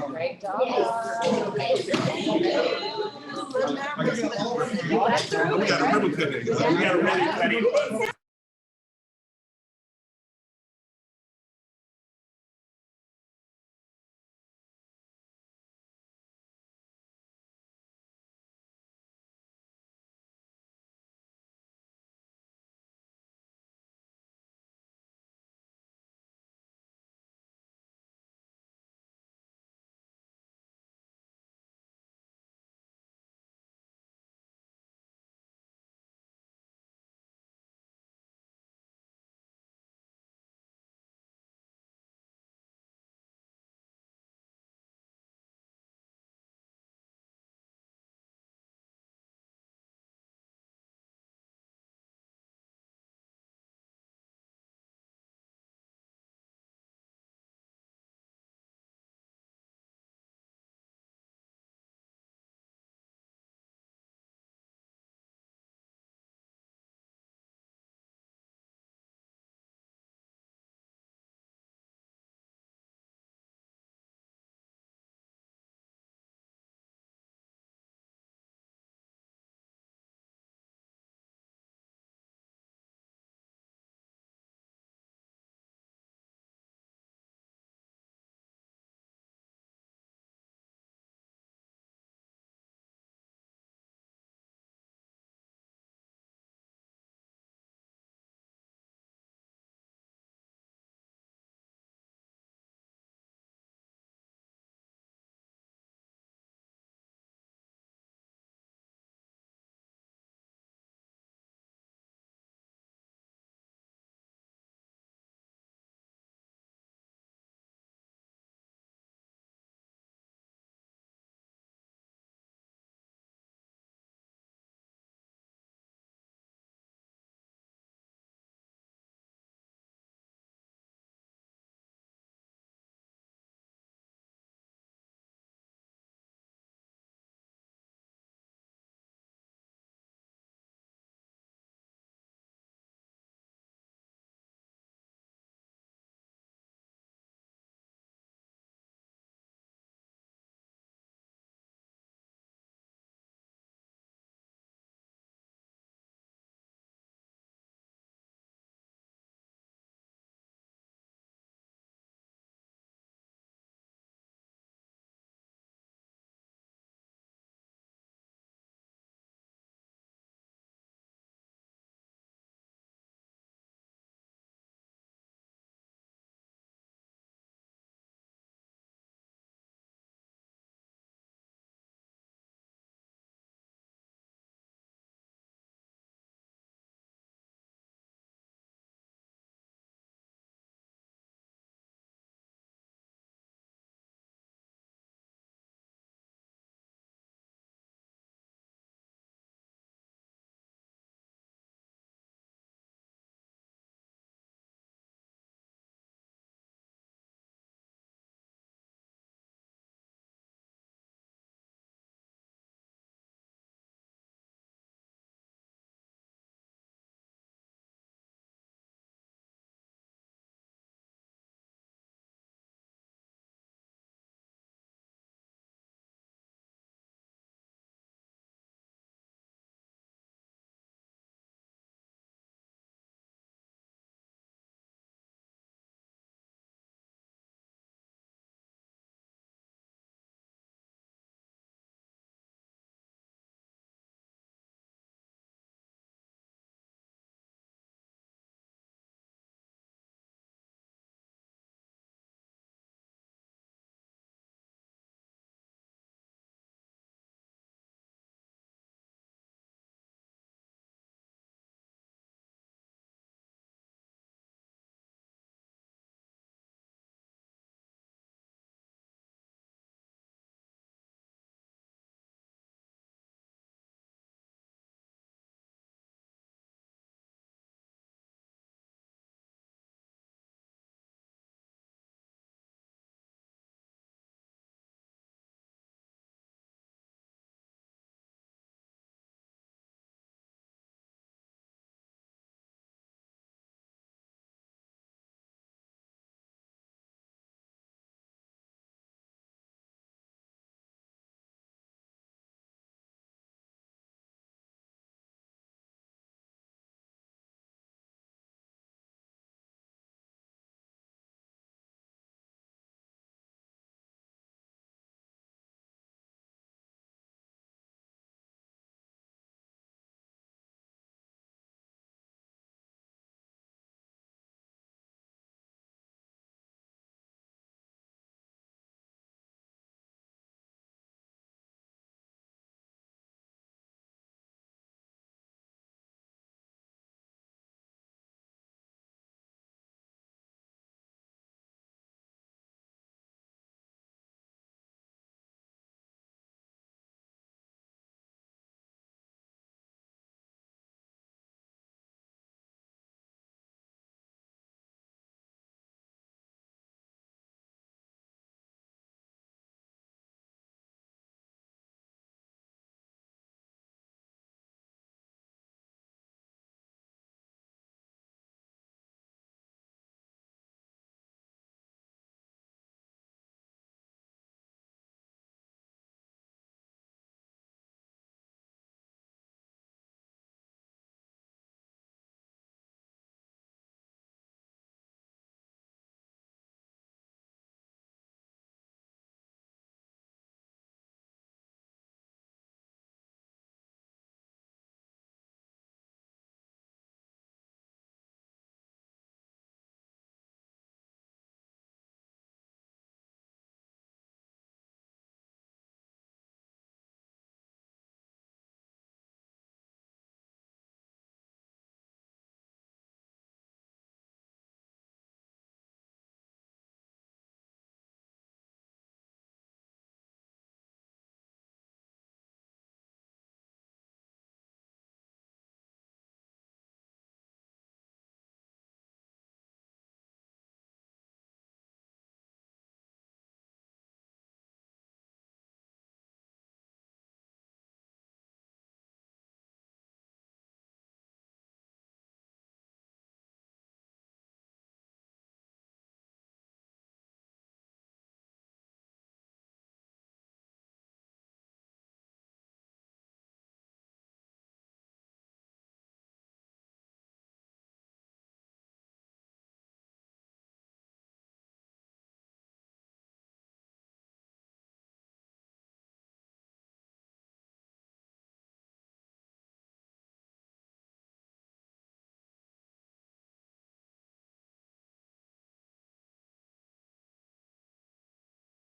Great job. We got a ribbon cutting.